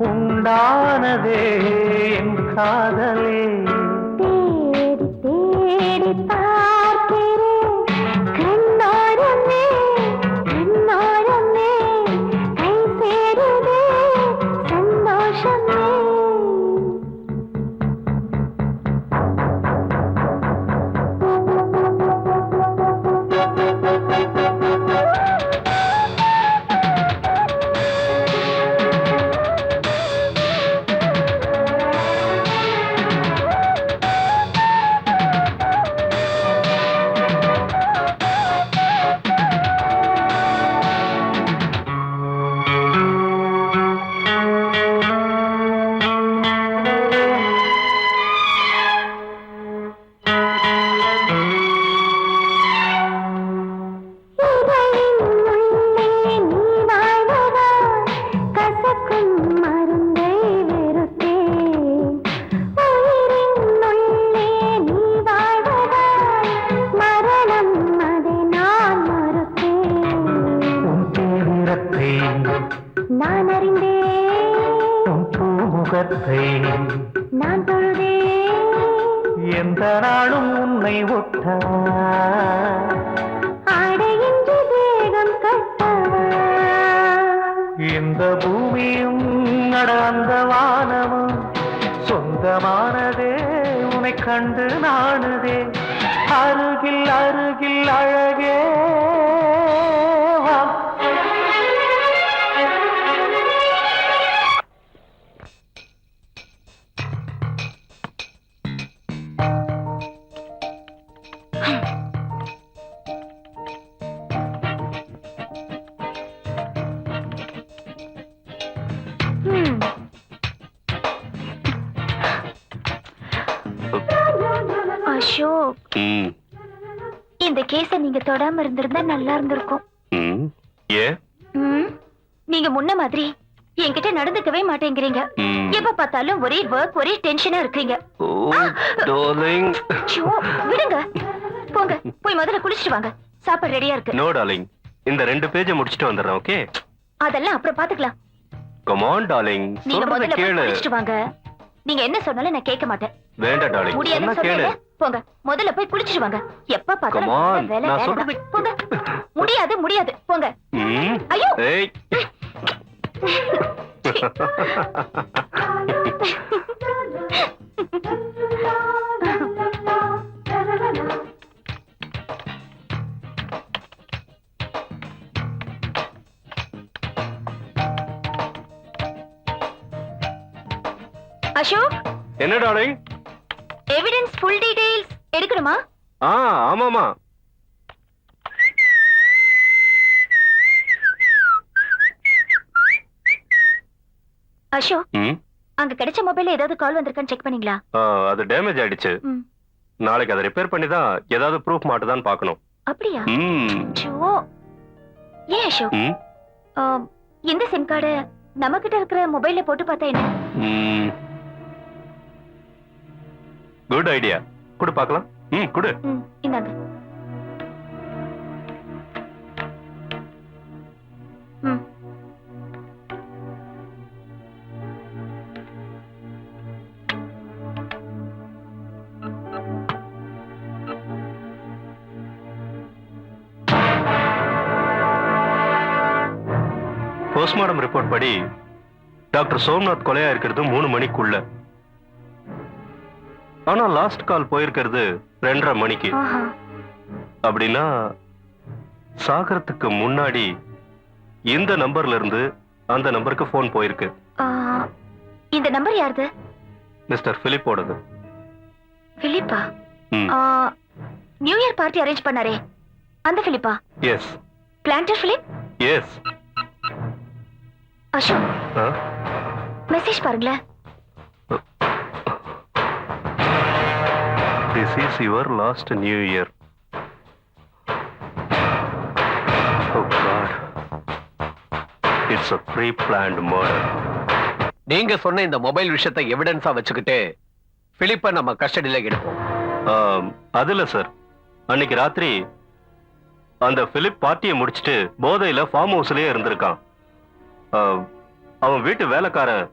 உண்டானதே என் காதலே தேடி தேடி பார்க்கிறேன் கண்ணோரமே கண்ணோரமே கை சேருதே சந்தோஷமே நான் அறிந்தேன் முகத்தை நான் தொழுதேன் எந்த நாளும் உன்னை ஒட்ட ஆடையின்றி தேகம் கட்டவா இந்த பூமியும் நடந்த வானமும் சொந்தமானதே உன்னை கண்டு நாணுதே அருகில் அருகில் அழகே வா. அசோக், இந்த கேஸ நீங்க தொடாம இருந்திருந்தா நல்லா இருந்திருக்கும். நீங்க முன்ன மாதிரி என்கிட்ட நடந்துக்கவே மாட்டேங்கிறீங்க. எப்ப பார்த்தாலும் ஒரே ஒர்க், ஒரே டென்ஷனா இருக்கீங்க. விடுங்க, போங்க, போய் முதல்ல குளிச்சுட்டு வாங்க. சாப்பாடு ரெடியா இருக்கு. நோ டார்லிங், இந்த 2 பேஜை முடிச்சிட்டு வந்துடுறேன். ஓகே, அதெல்லாம் அப்புறம் பாத்துக்கலாம். கம் ஆன் டார்லிங், நீங்க சொல்றத முதல்ல போய் கேளு. குளிச்சுட்டு வாங்க. நீங்க என்ன சொன்னாலும் நான் கேட்க மாட்டேன். வேண்டாம் டார்லிங், முடியாதுன்னு சொன்னா கேளு. சொன்னீங்க. போங்க, முதல்ல போய் குளிச்சுட்டு வாங்க. எப்ப Come on, பார்த்தாலும் வேலை நான் வேலை சொல்றது தான். போங்க. முடியாது முடியாது, போங்க. ஐயோ. ஏய். அசோக், என்ன டார்லிங்? எவிடன்ஸ் ஃபுல் டீடைல்ஸ் எடுக்கணுமா? ஆமாமா. அசோக், அங்க கிடைச்ச மொபைல்ல ஏதாவது கால் வந்திருக்கான்னு செக் பண்ணீங்களா? அது டேமேஜ் ஆயிடுச்சு. நாளைக்கு அதை ரிப்பேர் பண்ணி தான் ஏதாவது ப்ரூஃப் மாட்டுதான்னு பார்க்கணும். அப்படியா? ஏன் அசோக், இந்த சிம் கார்டு நம்ம கிட்ட இருக்கிற மொபைல்ல போட்டு பார்த்தா என்ன? Good idea. குடு பார்க்கலாம். குடு. இந்தாங்க. போஸ்ட்மார்டம் ரிப்போர்ட் படி டாக்டர் சோம்நாத் கொலையா இருக்கிறது 3 மணிக்குள்ள. ஆனா லாஸ்ட் கால் போயிருக்கிறது 2:30 மணிக்கு. அப்படின்னா சாகரத்துக்கு முன்னாடி இந்த நம்பர்ல இருந்து அந்த நம்பருக்கு போன் போயிருக்கு. இந்த நம்பர் யாருது? மிஸ்டர் பிலிப்போடது. பிலிப்பா? நியூ இயர் பார்ட்டி அரேஞ்ச் பண்ணாரே அந்த பிலிப்பா? Yes planter Philip? Yes. Ashok message பாருங்களேன். This is your last New Year. Oh God. It's a pre-planned murder. நீங்க சொன்ன இந்த மொபைல் விஷயத்தை எவிடன்ஸா வச்சுக்கிட்டு பிலிப்பை நம்ம கஸ்டடியில எடுப்போம். அதுல சார், அன்னைக்கு ராத்திரி அந்த பிலிப் பார்ட்டியை முடிச்சிட்டு போதையில ஃபார்ம் ஹவுஸ்லயே இருந்திருக்கான். அவன் வீட்டு வேலைக்காரன்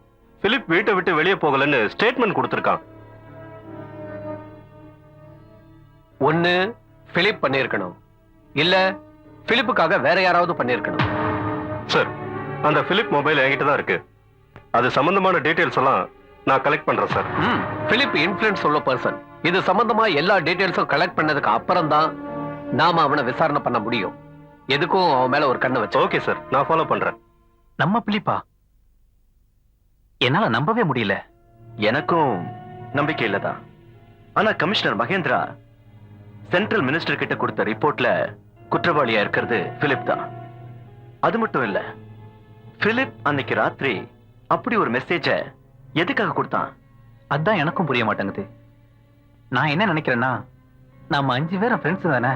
பிலிப் வீட்டை விட்டு வெளியே போகலன்னு ஸ்டேட்மெண்ட் கொடுத்திருக்கான். ஒண்ணு பிலிப் பண்ணிருக்கணும், இல்ல பிலிப்புக்காக வேற யாராவது பண்ணிருக்கணும். சார், அந்த பிலிப் மொபைல் என்கிட்ட தான் இருக்கு. அது சம்பந்தமான டீடைல்ஸ் எல்லாம் நான் கலெக்ட் பண்றேன் சார். பிலிப் இன்ஃப்ளூயன்ஸ் உள்ள பர்சன். இது சம்பந்தமா எல்லா டீடைல்ஸும் கலெக்ட் பண்ணதுக்கு அப்புறம் தான் நாம அவனை விசாரணை பண்ண முடியும். எதுக்கும் அவன் மேல ஒரு கண்ணை வச்சு. ஓகே சார், நான் ஃபாலோ பண்றேன். நம்ம பிலிப்பா? என்னால நம்பவே முடியல. எனக்கும் நம்பிக்கை இல்லதான். ஆனா கமிஷனர் மகேந்திரா சென்ட்ரல் மினிஸ்டர் கிட்ட கொடுத்த ரிப்போர்ட்ல குற்றவாளியா இருக்கிறது பிலிப் தான். அது மட்டும் இல்ல, பிலிப் அன்னைக்கு ராத்திரி அப்படி ஒரு மெசேஜ எதுக்காக கொடுத்தான்? அதான் எனக்கும் புரிய மாட்டேங்குது. நான் என்ன நினைக்கிறேன்னா, நாம 5 பேரும் ஃப்ரெண்ட்ஸ் தானே.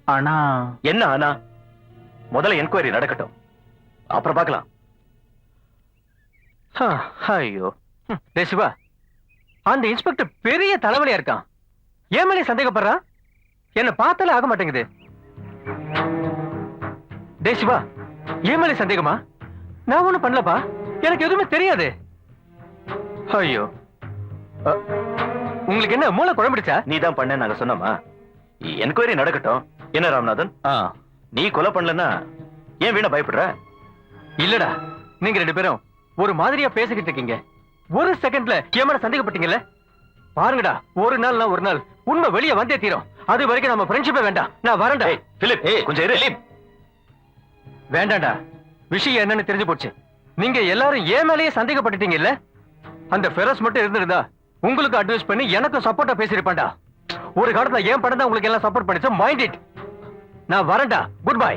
ஆனா என்ன ஆனா? முதல்ல என்கொயரி நடக்கட்டும், அப்புறம் பார்க்கலாம். ஐயோ, டேய் சிவா, அந்த இன்ஸ்பெக்டர் பெரிய தலைவலியா இருக்கான். ஏன் மேலே சந்தேகப்படுறான்? என்ன பார்த்தாலே ஆக மாட்டேங்குது. டேய் சிவா, ஏன் மேலே சந்தேகமா? நான் ஒண்ணும் பண்ணலப்பா, எனக்கு எதுவுமே தெரியாது. ஐயோ, உங்களுக்கு என்ன மூளை குழம்பிடுச்சா? நீ தான் பண்ண நாங்க சொன்னோமா? என்கொயரி நடக்கட்டும். என்ன ராமநாதன், நீ கொலை பண்ணலன்னா ஏன் வீணா பயப்படுற? இல்லடா, நீங்க 2 பேரும் ஒரு மாதிரியா பேசிக்கிட்டு இருக்கீங்க. ஒரு செகண்ட்ல என் மேல சந்தேகப்பட்டீங்கல்ல. பாருங்கடா, ஒரு நாள் உண்மை வெளியே வந்தே தீரும். அது வரைக்கும் நம்ம ஃப்ரெண்ட்ஷிப்பே வேண்டாம். நான் வரேன்டா. பிலிப், கொஞ்சம் இரு. வேண்டாம்டா, விஷயம் என்னன்னு தெரிஞ்சு போச்சு. நீங்க எல்லாரும் ஏன் மேலேயே சந்தேகப்பட்டுட்டீங்க இல்ல? அந்த ஃபெரோஸ் மட்டும் இருந்திருந்தா உங்களுக்கு அட்வைஸ் பண்ணி எனக்கும் சப்போர்ட்டா பேசிருப்பான்டா. ஒரு காலத்துல ஏன் படம் தான் உங்களுக்கு எல்லாம் சப்போர்ட் பண்ணிச்சு. Mind it. நான் வரேன்டா. Good bye.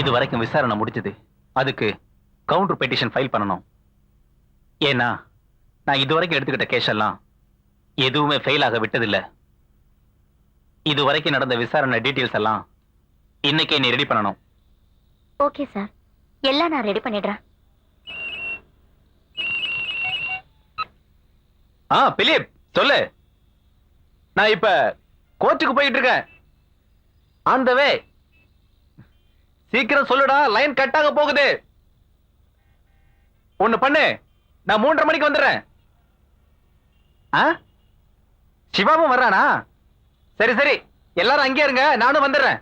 இது வரைக்கும் விசாரணை முடிச்சது. அதுக்கு கவுண்டர் பெட்டிஷன் ஃபைல் பண்ணணும். ஏன்னா நான் இதுவரைக்கும் எடுத்துக்கிட்ட கேஸ் எல்லாம் எதுவுமே ஃபெயில் ஆக விட்டதில்ல. இது வரைக்கும் நடந்த விசாரணை டீடைல்ஸ் எல்லாம் இன்னைக்கே நீ ரெடி பண்ணணும். ஓகே சார், எல்லாம் நான் ரெடி பண்ணிடுறேன். பிலிப் சொல்லு. நான் இப்ப கோர்ட்டுக்கு போயிட்டு இருக்கேன். ஆன் த வே. சீக்கிரம் சொல்லுடா, லைன் கட் ஆக போகுது. ஒண்ணு பண்ணு, நான் 3:30 மணிக்கு வந்துடுறேன். சிவாவும் வர்றானா? சரி சரி, எல்லாரும் அங்கே இருங்க, நானும் வந்துடுறேன்.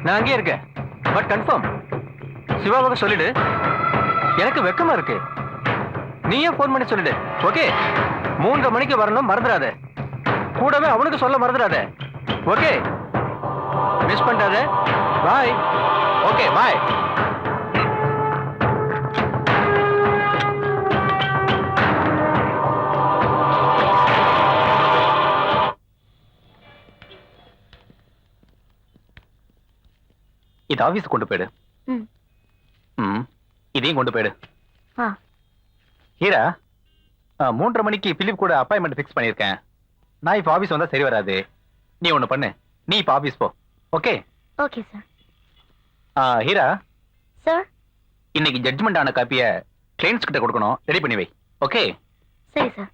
நான் அங்கே இருக்கேன். பட் கன்ஃபார்ம் சிவாவுக்கு சொல்லிடு. எனக்கு வெக்கமா இருக்கு. நீயே போன் பண்ணி சொல்லிடு. ஓகே, 3:30 மணிக்கு வரணும், மறந்துடாத. கூடவே அவனுக்கு சொல்ல மறந்துடாத. ஓகே, மிஸ் பண்ணாத. பாய். ஓகே, பாய். இது ஆபீஸ் கொண்டு போயிடு. இதையும் கொண்டு போயிடு. ஹீரா, 3:30 மணிக்கு பிலிப் கூட அப்பாயின்மெண்ட் ஃபிக்ஸ் பண்ணிருக்கேன். நான் இப்ப ஆபீஸ் வந்தா சரி வராது. நீ ஒண்ணு பண்ணு, நீ இப்ப ஆபீஸ் போ. Okay? Okay sir. Heera sir, இன்னைக்கு ஜட்ஜ்மெண்ட் ஆன காப்பிய கிளைண்ட்ஸ் கிட்ட கொடுக்கணும். ரெடி பண்ணி வை. ஓகே? சரி சார்.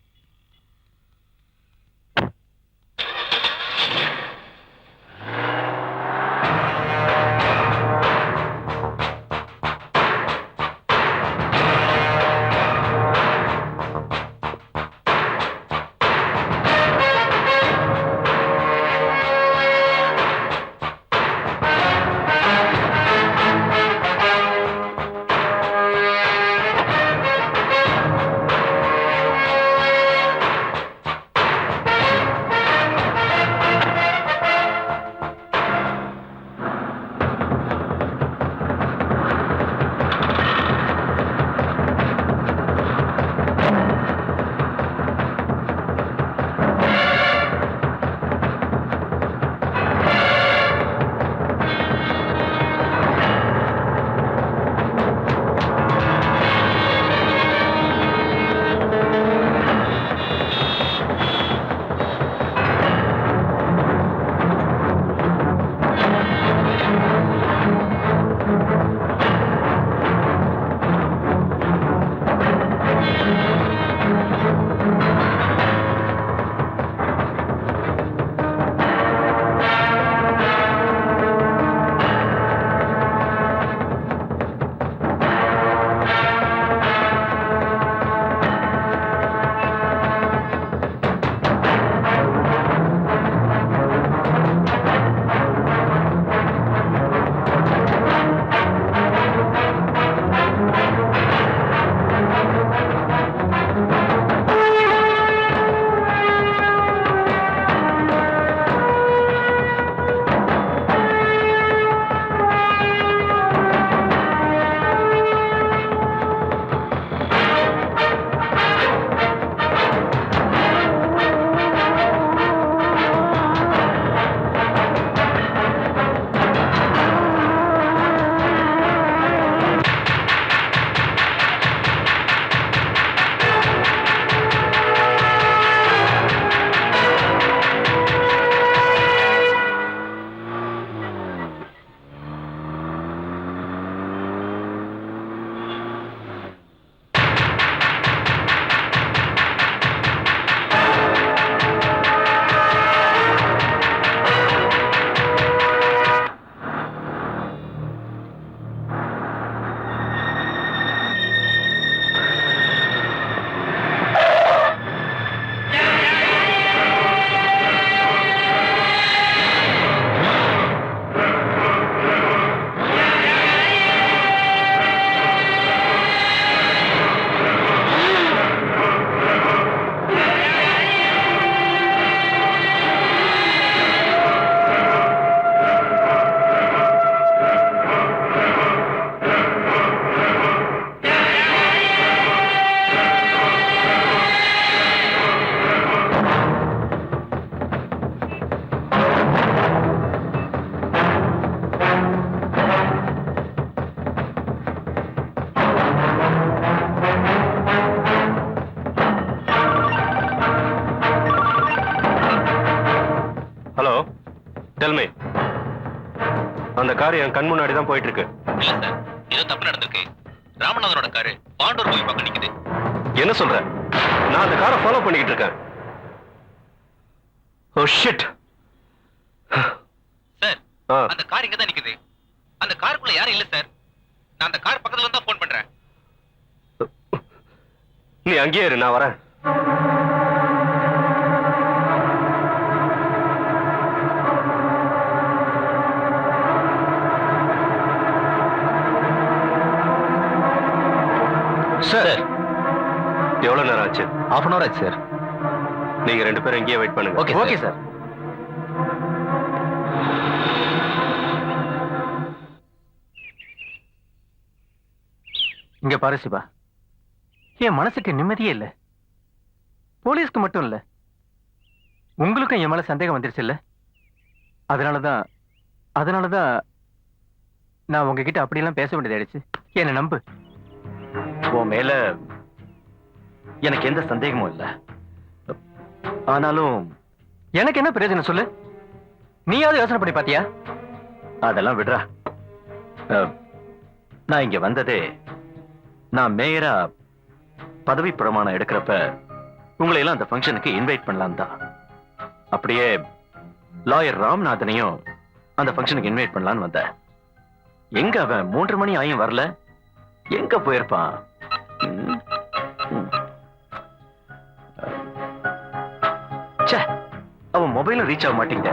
Hello, tell me. அந்த கார் என் கண் முன்னாடி தான் போயிட்டு இருக்கு. இல்ல சார், ஏதோ தப்பு நடந்திருக்கு. ராமநாதனோட காரு பாண்டூர் போய் பக்கம் நிக்குது. என்ன சொல்ற? நான் அந்த காரை ஃபாலோ பண்ணிக்கிட்டு இருக்கேன். Oh shit. சார், அந்த கார் இங்க தான் நிக்குது. அந்த காருக்குள்ள யாரும் இல்ல சார். நான் அந்த கார் பக்கத்துல தான் போன் பண்றேன். நீ அங்கேயே இரு, நான் வரேன். சார், எவ்வளவு நேரம் ஆச்சு? half an hour ஆச்சு சார். நீங்க 2 பேரும் இங்கேயே வெயிட் பண்ணுங்க. Okay sir. இங்க பாரு சிவா, என் மனசுக்கு நிம்மதியே இல்ல. போலீஸ்க்கு மட்டும் இல்ல, உங்களுக்கும் என் மேல சந்தேகம் வந்துருச்சு இல்ல? அதனாலதான் நான் உங்ககிட்ட அப்படியெல்லாம் பேச வேண்டியதாயிடுச்சு. என்ன நம்பு. உன் மேல எனக்கு எந்த சந்தேகமும் இல்ல. ஆனாலும் எனக்கு என்ன பிரயோஜனம் சொல்லு? நீயாவது யோசனை பண்ணி பாத்தியா? அதெல்லாம் விடுறா. நான் இங்க வந்ததே, நான் மேயரா பதவி பிரமாணம் எடுக்கிறப்ப உங்களை எல்லாம் அந்த ஃபங்க்ஷனுக்கு இன்வைட் பண்ணலாம் தான். அப்படியே லாயர் ராம்நாதனையும் அந்த ஃபங்க்ஷனுக்கு இன்வைட் பண்ணலான்னு வந்தேன். எங்க அவன் 3 மணி ஆயும் வரல? எங்க போயிருப்பான்? ச்சே, அவன் மொபைலும் ரீச் ஆக மாட்டேங்க.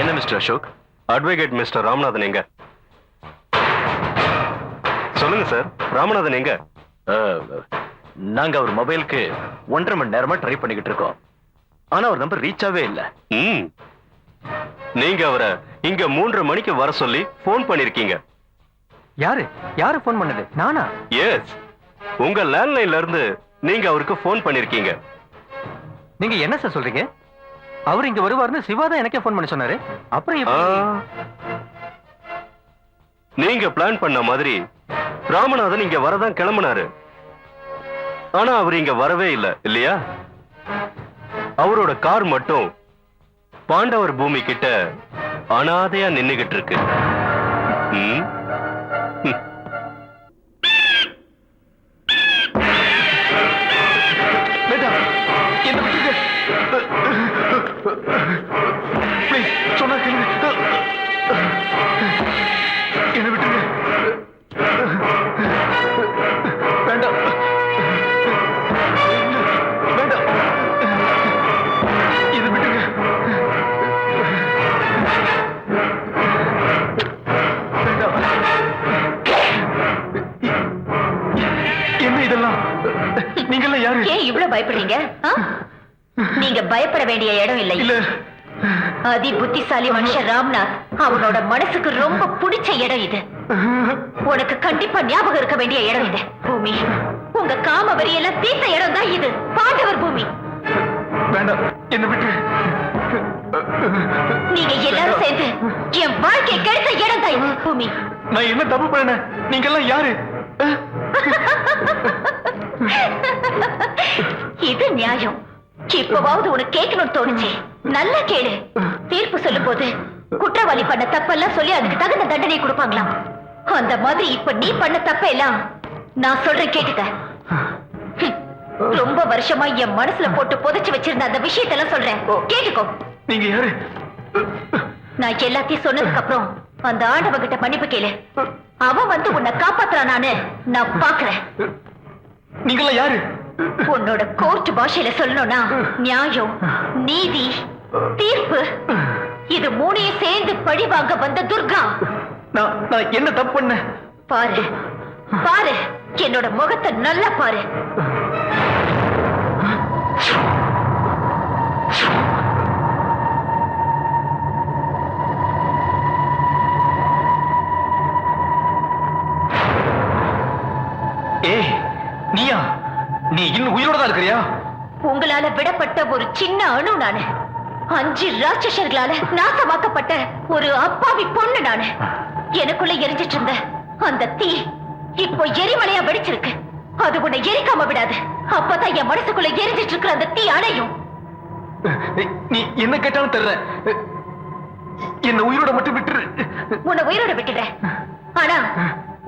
என்ன mister Ashok, advocate mister Ramanathan எங்க? சொல்லுங்க சார், ராமநாதன் எங்க? நாங்க அவர் மொபைலுக்கு 1.5 மணி நேரமா ட்ரை பண்ணிக்கிட்டு இருக்கோம். ஆனா அவர் நம்பர் ரீச் ஆகவே இல்ல. நீங்க அவரை இங்க 3:30 மணிக்கு வர சொல்லி போன் பண்ணிருக்கீங்க. யாரு போன் பண்ணது? நானா? எஸ், உங்க லேண்ட்லைன்ல இருந்து நீங்க அவருக்கு போன் பண்ணிருக்கீங்க. நீங்க என்ன சார் சொல்றீங்க? அவர் இங்க வருவார்னு சிவா தான் எனக்கே போன் பண்ணி சொன்னாரு. அப்புறம் நீங்க பிளான் பண்ண மாதிரி ராமநாதன் இங்க வரதான் கிளம்பினாரு. ஆனா அவர் இங்க வரவே இல்லை இல்லையா? அவரோட கார் மட்டும் பாண்டவர் பூமி கிட்ட அனாதையா நின்னுகிட்டு இருக்கு. சொன்னா என்ன விட்டுருங்க. வேண்டாம் வேண்டாம், இது விட்டுருங்க. வேண்டாம். என்ன இதெல்லாம்? நீங்கெல்லாம் யாரு? ஏன் இவ்வளவு பயப்படுறீங்க? நீங்க பயப்பட வேண்டிய இடம் இல்லை. இல்ல, அதி புத்திசாலி மனுஷன் ராம்நாத், அவனோட மனசுக்கு ரொம்ப பிடிச்ச இடம் இது. உனக்கு கண்டிப்பா ஞாபகம் இருக்க வேண்டிய இடம் இது. பூமி, உங்க காம வரியெல்லாம் தீர்த்த இடம் தான் இது, பாண்டவர் பூமி. வேண்டாம், என்ன விட்டு. நீங்க எல்லாரும் சேர்ந்து என் வாழ்க்கையை கெடுத்த இடம் தான் இது பூமி. நான் என்ன தப்பு பண்ணேன்? நீங்கெல்லாம் யாரு? இது நியாயம். இப்பவாவது உனக்கு கேட்கணும்னு தோணுச்சு. நல்லா கேளு. தீர்ப்பு சொல்லும் போது குற்றவாளி பண்ண தப்பெல்லாம் சொல்லி அதுக்கு தகுந்த தண்டனை கொடுப்பாங்களாம். அந்த மாதிரி இப்ப நீ பண்ண தப்பெல்லாம் நான் சொல்றேன், கேட்டுக்க. ரொம்ப வருஷமா என் மனசுல போட்டு புதைச்சு வச்சிருந்த அந்த விஷயத்தெல்லாம் சொல்றேன், கேட்டுக்கோ. நீங்க யாரு? நான் எல்லாத்தையும் சொன்னதுக்கு அப்புறம் அந்த ஆண்டவங்கிட்ட மன்னிப்பு கேளு. அவன் வந்து உன்னை காப்பாத்துறானான்னு நான் பாக்குறேன். நீங்கெல்லாம் யாரு? உன்னோட கோர்ட் பாஷையில சொல்லணும்னா நியாயம், நீதி, தீர்ப்பு, இது 3ஐயும் சேர்ந்து பழி வாங்க வந்த துர்கா. நான் என்ன தப்பு பண்ணேன்? பாரு பாரு, என்னோட முகத்தை நல்லா பாரு. ஏய், நீயா? நீ இன்னும் உயிரோட தான் இருக்கிறியா? உங்களால விடப்பட்ட ஒரு சின்ன அணு நானு. 5 ராட்சசர்களால நாசமாக்கப்பட்ட ஒரு அப்பாவி பொண்ணு நானு. எனக்குள்ள எரிஞ்சிட்டு இருந்த அந்த தீ இப்போ எரிமலையா வெடிச்சிருக்கு. அது உன்னை எரிக்காம விடாது. அப்பதான் என் மனசுக்குள்ள எரிஞ்சிட்டு இருக்கிற அந்த தீ அணையும். நீ என்ன கேட்டாலும் தர்ற. என்ன உயிரோட மட்டும் விட்டுரு. உன்னை உயிரோட விட்டுறேன். ஆனா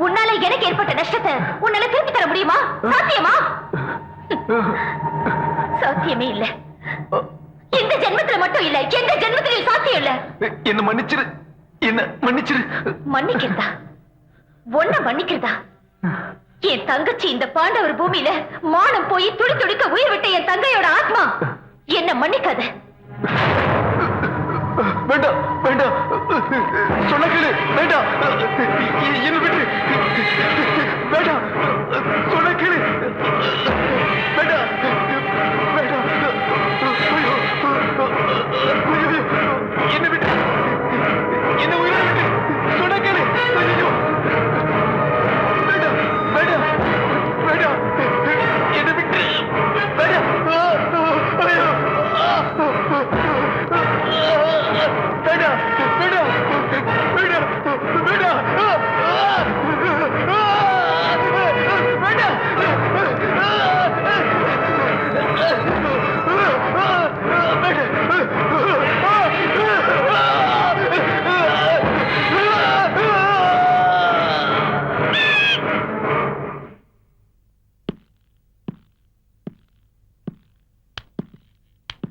உன்னால எனக்கு ஏற்பட்ட நஷ்டத்தை உன்னால திருப்பி தர முடியுமா? சாத்தியமா? சாத்தியமே இல்ல. இந்த ஜென்மத்துல மட்டும் இல்ல, எந்த ஜென்மத்திலும் சாத்தியம் இல்ல. என்ன மன்னிச்சிரு. என்ன மன்னிச்சிரு. மன்னிக்கிறதா? ஒன்ன மன்னிக்கிறதா? என் தங்கச்சி இந்த பாண்டவர் பூமியில மானம் போய் துடி துடிக்க உயிர் விட்ட என் தங்கையோட ஆத்மா என்ன மன்னிக்காத. வேண்டாம் வேண்டாம், சொன்ன கேளு. வேண்டாம், என்ன விட்டு. வேண்டாம், சொன்ன கேளு. வேண்டாம் வேண்டாம். ஐயோ, ஐயோ, என்ன விட்டு. என்ன உயிரை விட்டு. சொன்ன கேளு. ஐயோ, வேண்டாம் வேண்டாம் வேண்டாம், என்ன விட்டு. வேண்டாம். ஐயோ, வேண்டாம் வேண்டாம் வேண்டாம் வேண்டாம்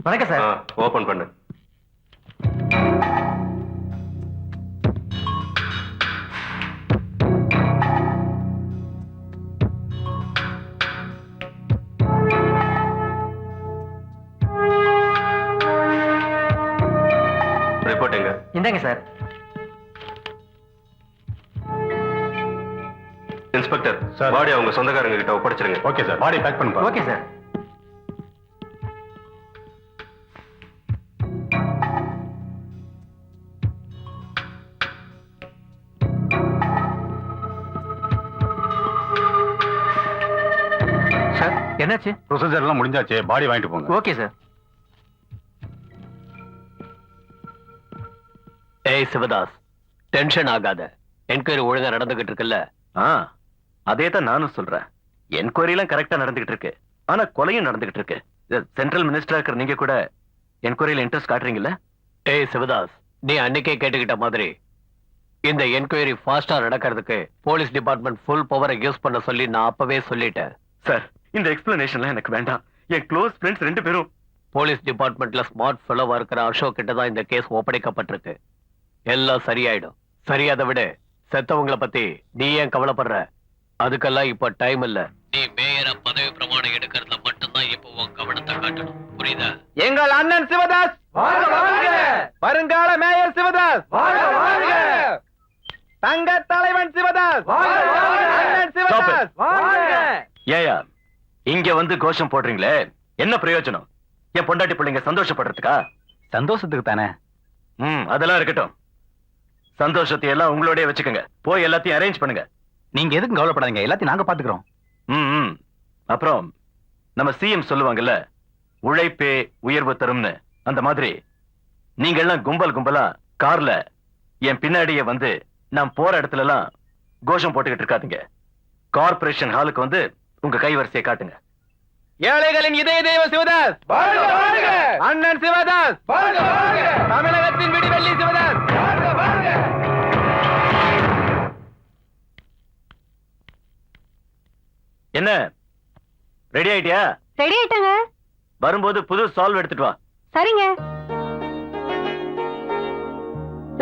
வணக்கம் சார். ஓபன் பண்ணு. ரிப்போர்ட் எங்க? இந்தாங்க சார். இன்ஸ்பெக்டர், பாடி அவங்க சொந்தக்காரங்க கிட்ட ஒப்படைச்சிருங்க. Okay sir. பாடி பேக் பண்ணுங்க. Okay sir. சார் என்னாச்சு? ப்ரொசீஜர் எல்லாம் முடிஞ்சாச்சு, பாடி வாங்கிட்டு போங்க. Okay sir. ஏய் சிவதாஸ், டென்ஷன் ஆகாத. என்கொயரி ஒழுங்கா நடந்துகிட்டு இருக்குல்ல? அதே தான் நானும் சொல்றேன். என்கொயரி எல்லாம் கரெக்டா நடந்துகிட்டு இருக்கு. ஆனா கொலையும் நடந்துகிட்டு இருக்கு. சென்ட்ரல் மினிஸ்டரா இருக்கிற நீங்க கூட என்கொயரியில இன்ட்ரெஸ்ட் காட்டுறீங்கல்ல? ஏய் சிவதாஸ், நீ அன்னைக்கே கேட்டுக்கிட்ட மாதிரி இந்த என்கொயரி ஃபாஸ்டா நடக்கிறதுக்கு போலீஸ் டிபார்ட்மெண்ட் ஃபுல் பவரை யூஸ் பண்ண சொல்லி நான் அப்பவே சொல்லிட்டேன். சார், இந்த எக்ஸ்பிளனேஷன்லாம் எனக்கு வேண்டாம். என் க்ளோஸ் ஃப்ரெண்ட்ஸ் 2 பேரும் போலீஸ் டிபார்ட்மெண்ட்ல ஸ்மார்ட் ஃபெலோவா இருக்கிற அசோக் கிட்ட தான் இந்த கேஸ் ஒப்படைக்கப்பட்டிருக்கு. எல்லாம் சரியாயிடும். சரியாத விட செத்தவங்கள பத்தி நீ ஏன் கவலைப்படுற? அதுக்கெல்லாம் இப்ப டைம் இல்ல. நீ மேயரா பதவி பிரமாணம் எடுக்கிறதுல மட்டும்தான் இப்போ உன் கவனத்தை காட்டணும். புரியுதா? எங்கள் அண்ணன் சிவதாஸ் வருங்கால மேயர் சிவதாஸ், தங்க தலைவன் சிவதாஸ், அண்ணன் சிவதாஸ். ஏயா இங்க வந்து கோஷம் போடுறீங்களே, என்ன பிரயோஜனம்? என் பொண்டாட்டி பிள்ளைங்க சந்தோஷப்படுறதுக்கா? சந்தோஷத்துக்கு தானே. அதெல்லாம் இருக்கட்டும். சந்தோஷத்தை எல்லாம் உங்களோடய வச்சுக்கோங்க. போய் எல்லாத்தையும் அரேஞ்ச் பண்ணுங்க. நீங்க எதுக்கும் கவலைப்படாதீங்க, எல்லாத்தையும் நாங்க பாத்துக்கிறோம். அப்புறம் நம்ம சிஎம் சொல்லுவாங்கல்ல, உழைப்பே உயர்வு தரும்னு. அந்த மாதிரி நீங்க எல்லாம் கும்பல் கும்பலா கார்ல என் பின்னாடியே வந்து நான் போற இடத்துல எல்லாம் கோஷம் போட்டுக்கிட்டு இருக்காதீங்க. கார்பரேஷன் ஹாலுக்கு வந்து உங்க கைவரிசையை காட்டுங்க. ஏழைகளின் இதய தெய்வ சிவதாஸ், அண்ணன் சிவதாஸ், தமிழகத்தின் விடிவெள்ளி சிவதாஸ். என்ன ரெடி ஆயிட்டியா? ரெடி ஆயிட்டாங்க. வரும்போது புது சால்வ் எடுத்துட்டு வா. சரிங்க.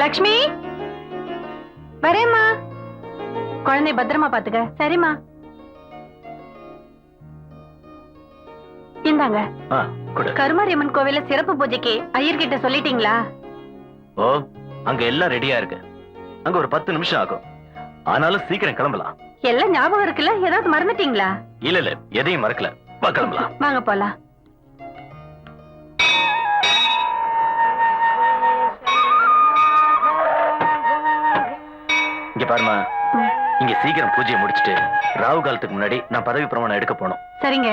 லக்ஷ்மி வரேம்மா. குழந்தை பத்திரமா பாத்துக்க. சரிம்மா. இந்தாங்க. கருமாரியம்மன் கோவில சிறப்பு பூஜைக்கு ஐயர்கிட்ட சொல்லிட்டீங்களா? ஓ, அங்க எல்லாம் ரெடியா இருக்கு. அங்க ஒரு 10 நிமிஷம் ஆகும். ஆனாலும் சீக்கிரம் கிளம்பலாம். எல்லாம் ஞாபகம் இருக்குல்ல? ஏதாவது மறந்துட்டீங்களா? இல்ல எதையும் மறக்கல. வா கிளம்பலாம். வாங்க போலாம். இங்க பாருமா, இங்க சீக்கிரம் பூஜையை முடிச்சிட்டு ராகு காலத்துக்கு முன்னாடி நான் பதவி பிரமாணம் எடுக்க போனோம். சரிங்க.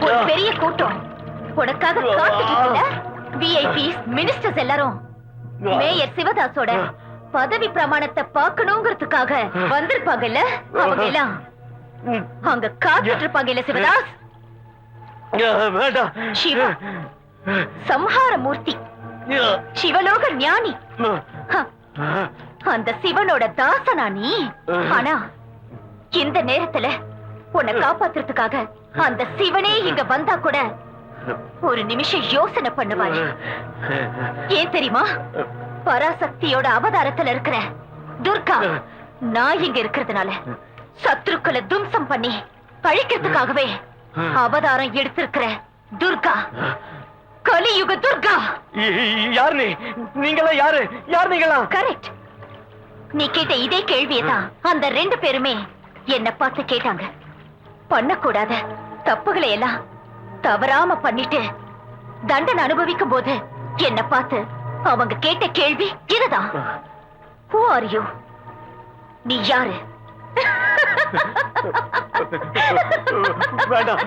ஒரு பெரிய கூட்டம் உனக்காக காத்துட்டு விஐபிஸ் மினிஸ்டர்ஸ் எல்லாரும் மேயர் சிவதாஸோட பதவி பிரமாணத்தை பார்க்கணுங்கிறதுக்காக வந்திருப்பாங்கல்ல, அவங்க எல்லாம் அங்க காத்துட்டு இருப்பாங்க இல்ல சிவதாஸ்? சிவா சம்ஹார மூர்த்தி, சிவலோக ஞானி, அந்த சிவனோட தாசனா நீ. ஆனா இந்த நேரத்துல உன்னை காப்பாத்துறதுக்காக அந்த சிவனே இங்க வந்தா கூட ஒரு நிமிஷம் யோசனை பண்ணுவாரு. ஏன் தெரியுமா? பராசக்தியோட அவதாரத்துல இருக்கிற துர்கா நான் இங்க இருக்கிறதுனால சத்ருக்களை தும்சம் பண்ணி பழிக்கிறதுக்காகவே அவதாரம் எடுத்திருக்கிற துர்கா, கலியுக துர்கா. யார் நீ? நீங்களா யாரு? யார் நீங்களா? கரெக்ட். நீ கேட்ட இதே கேள்வியதான் அந்த 2 பேருமே என்ன பார்த்து கேட்டாங்க. பண்ணக்கூடாத தப்புகளை எல்லாம் தவறாம பண்ணிட்டு தண்டனை அனுபவிக்கும் போது என்ன பார்த்து அவங்க கேட்ட கேள்வி இதுதான். Who are you? நீ யாரு? வேண்டாம்.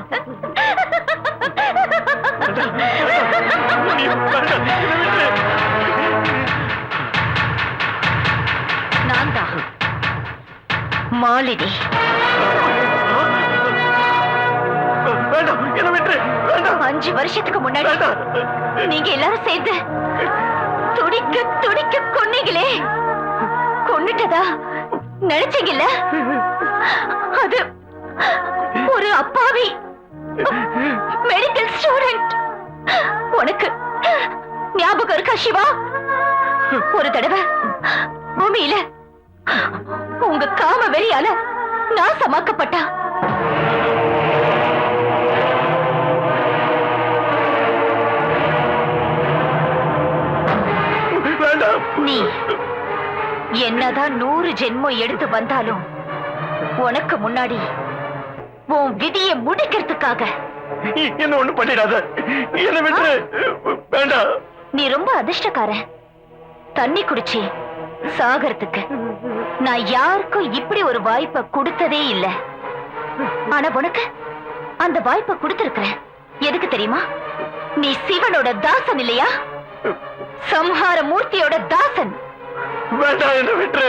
நான் தான் மாலினி. வேண்டாம், என்ன விட்டு. வேண்டாம். 5 வருஷத்துக்கு முன்னாடி நீங்க எல்லாரும் சேர்ந்து துடிக்க துடிக்க கொன்னீங்களே, கொன்னுட்டதா நினைச்சீங்கல்ல? அது ஒரு அப்பாவி மெடிக்கல் ஸ்டூடெண்ட். உனக்கு ஞாபகம் இருக்கா சிவா? ஒரு தடவை பூமியில உங்க காம வெறியால நாசமாக்கப்பட்டா. நீ என்னதான் 100 ஜென்மம் எடுத்து வந்தாலும் உனக்கு முன்னாடி உன் விதியை முடிக்கிறதுக்காக. என்ன ஒண்ணு பண்ணிடாத, என்ன விட்டு. வேண்டாம். நீ ரொம்ப அதிர்ஷ்டக்காரன். தண்ணி குடிச்சு சாகறதுக்கு நான் யாருக்கும் இப்படி ஒரு வாய்ப்பை கொடுத்ததே இல்ல. ஆனா உனக்கு அந்த வாய்ப்பை கொடுத்திருக்கிறேன். எதுக்கு தெரியுமா? நீ சிவனோட தாசன் இல்லையா? சம்ஹார மூர்த்தியோட தாசன். வேண்டாம், என்ன விட்டு.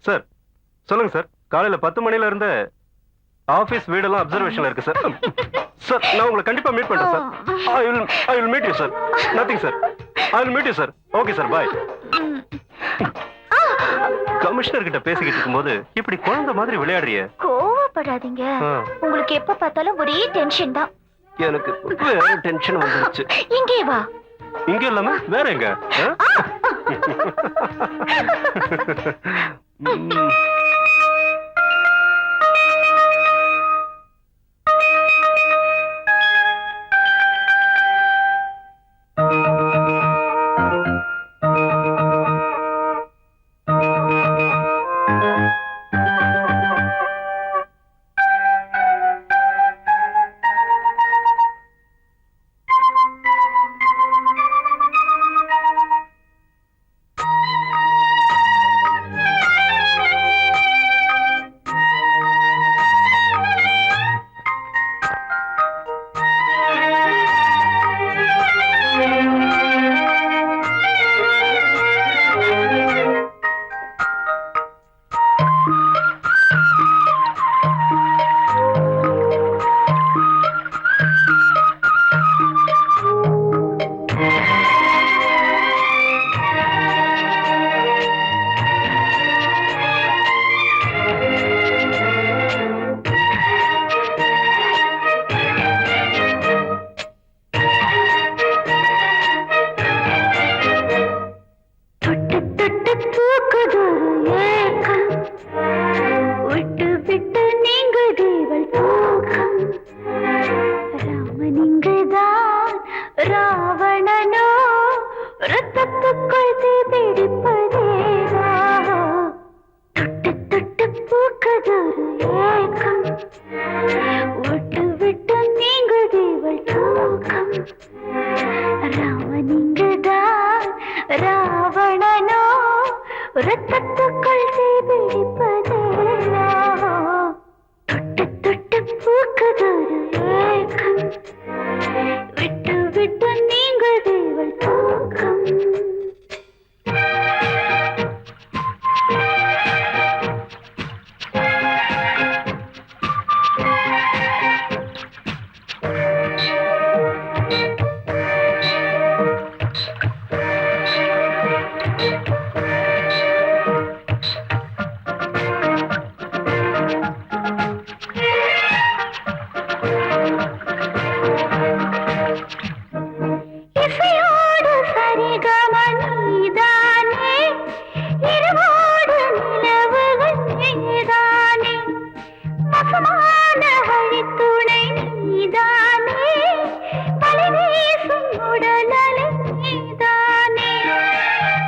சார் சொல்லுங்க சார். காலையில 10 மணில இருந்து ஆபீஸ் வீடெல்லாம் அப்சர்வேஷன்ல இருக்கு சார். சார் நான் உங்களை கண்டிப்பா மீட் பண்றேன் sir. I will meet you sir. Nothing sir. I will meet you sir. Okay sir, bye. Commissioner கிட்ட பேசிக்கிட்டு இருக்கும்போது இப்படி குழந்தை மாதிரி விளையாடுறிய. கோவப்படாதீங்க. உங்களுக்கு எப்ப பார்த்தாலும் ஒரே டென்ஷன் தான். எனக்கு வேற டென்ஷன் வந்துருச்சு. இங்கே வா. இங்க இல்லாம வேற எங்க? ராவணனோ கொள்தி பிடிப்பதேரா தொட்டு தொட்டு பூக்கதொரு ஏக்கம் விட்டு விட்டு நீங்குதேவள் தூக்கம் ராமனிங்குதான் ராவணனோ ரத்தத்துக்குள் பிடிப்பதேரா தொட்டு தொட்டு பூக்கதொரு ஏக்கம் விட்டு விட்டு நீங்குதேவள் தூக்கம் இசையோடு சரிகம நீதானே இரவோடு நிலவுகள் நீதானே மசமான வழித்துணை நீதானே பலி வீசும் உடலலை நீதானே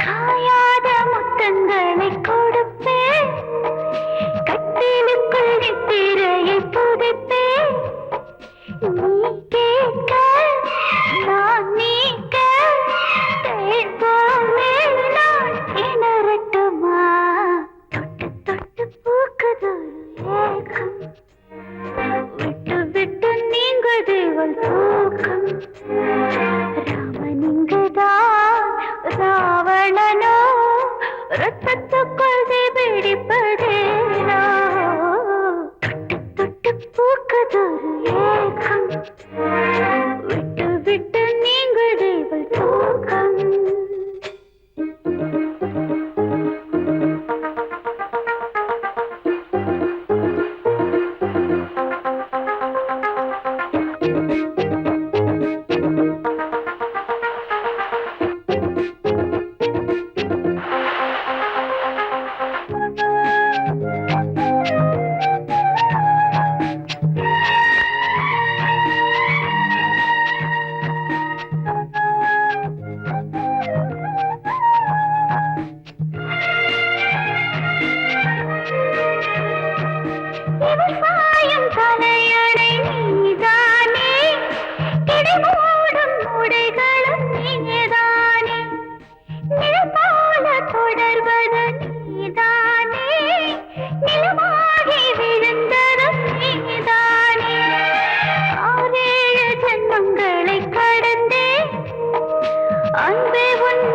காயாத முத்தங்களை கொடுப்பேன் கட்டிலுக்குள் நித்திரையை புதைப்பேன் நீ கேட்க நான் நீக்க தேன் போலே நான் திணறட்டுமா தொட்டு தொட்டு பூக்குதொரு ஏக்கம் விட்டு விட்டு நீங்குதேவள் தூக்கம் ராமனிங்குதான் ராவணனோ ரத்தத்துக்குள் பிடிப்பதேரா தொட்டு தொட்டு பூக்குதொரு ஏக்கம் விட்டு விட்டு நீங்குதேவள் தூக்கம் விவசாயம் தலையணை நீதானே கிடைமூடும் உடைகளும் நீதானே நிலப்பால தொடர்வது நீதானே நிலமாகி விழுந்ததும் நீதானே 6-7 ஜென்மங்களை கடந்தே அன்பே உன்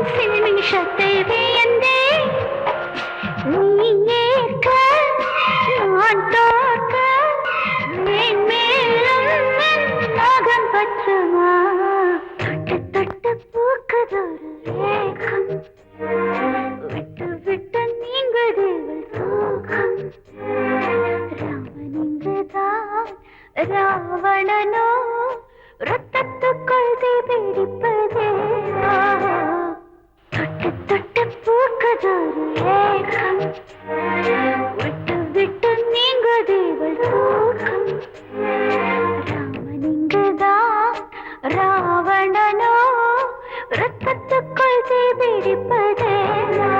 நிமிஷத்தை வியந்தே நீ ஏற்க நான் தோற்க மேன்மேலும் நகம் பற்றுமா தொட்டு தொட்டு பூக்குதொரு ஏக்கம் விட்டு விட்டு நீங்குதேவள் தூக்கம் ராமனிங்குதான் ராவணனோ ரத்தத்துக்குள் பிடிப்பதேரா தொட்டு தொட்டு பூக்குதொரு ஏக்கம் விட்டு விட்டு நீங்குதேவள் தூக்கம் ராமனிங்குதான் ராவணனோ ரத்தத்துக்குள் பிடிப்பதேரா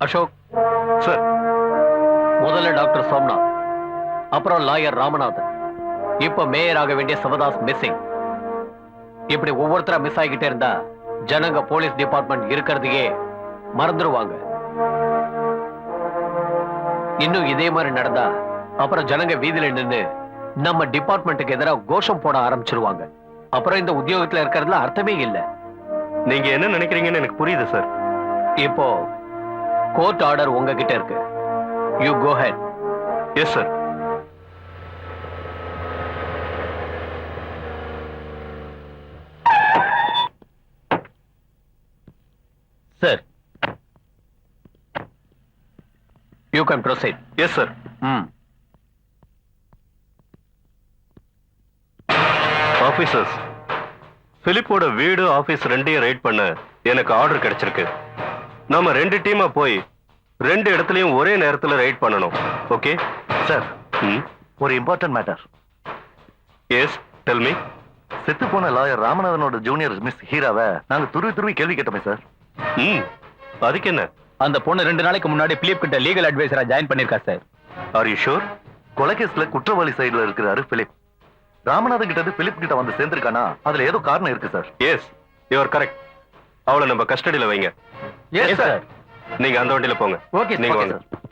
அசோக், சார். முதல்ல டாக்டர் சோம்நாத், அப்புறம் லாயர் ராமநாதன், இப்ப மேயர் ஆக வேண்டிய சிவதாஸ் மிஸ்ஸிங். இப்படி ஒவ்வொருத்தரா மிஸ் ஆகிக்கிட்டே இருந்தா ஜனங்க போலீஸ் டிபார்ட்மெண்ட் இருக்கிறதையே மறந்துடுவாங்க. இன்னும் இதே மாதிரி நடந்தா அப்புறம் ஜனங்க வீதியில நின்னு நம்ம டிபார்ட்மெண்ட்டுக்கு எதிராக கோஷம் போட ஆரம்பிச்சிருவாங்க. அப்புறம் இந்த உத்தியோகத்துல இருக்கிறதுல அர்த்தமே இல்லை. நீங்க என்ன நினைக்கிறீங்கன்னு எனக்கு புரியுது சார். இப்போ கோர்ட் ஆர்டர் உங்ககிட்ட இருக்கு. You go ahead. Yes sir. Sir, you can proceed. Yes sir. Officers, பிலிப்போட வீடு ஆபீஸ் ரெண்டையும் ரைட் பண்ண எனக்கு ஆர்டர் கிடைச்சிருக்கு. நாம 2 டீமா போய் 2 இடத்துலயும் ஒரே நேரத்துல ரைட் பண்ணணும். ஓகே சார், ஒரு important matter. Yes, tell me. செத்து போன லாயர் ராமநாதனோட ஜூனியர் மிஸ் ஹீராவை நாங்க துருவி கேள்வி கேட்டோமே சார். அதுக்கு என்ன? அந்த பொண்ணு 2 நாளைக்கு முன்னாடி பிலிப் கிட்ட லீகல் அட்வைசரா ஜாயின் பண்ணிருக்கா சார். Are you sure? கொலைகேஸ்ல குற்றவாளி சைடுல இருக்கிறாரு பிலிப். ராமநாதன் கிட்ட பிலிப் கிட்ட வந்து சேர்ந்திருக்கானா அதுல ஏதோ காரணம் இருக்கு sir. Yes, you are correct. அவளை நம்ம கஸ்டடியில வைங்க. Yes sir. நீங்க அந்த வண்டியில போங்க. ஓகே நீங்க ஓகே வாங்க. சார்.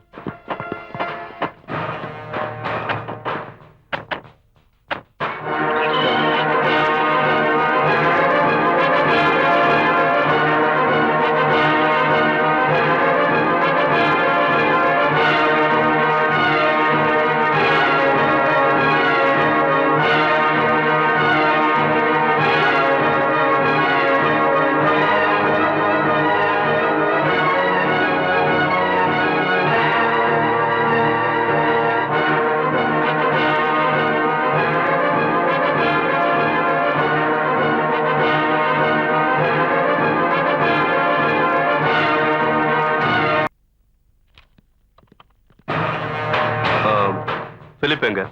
பிலிப் எங்க?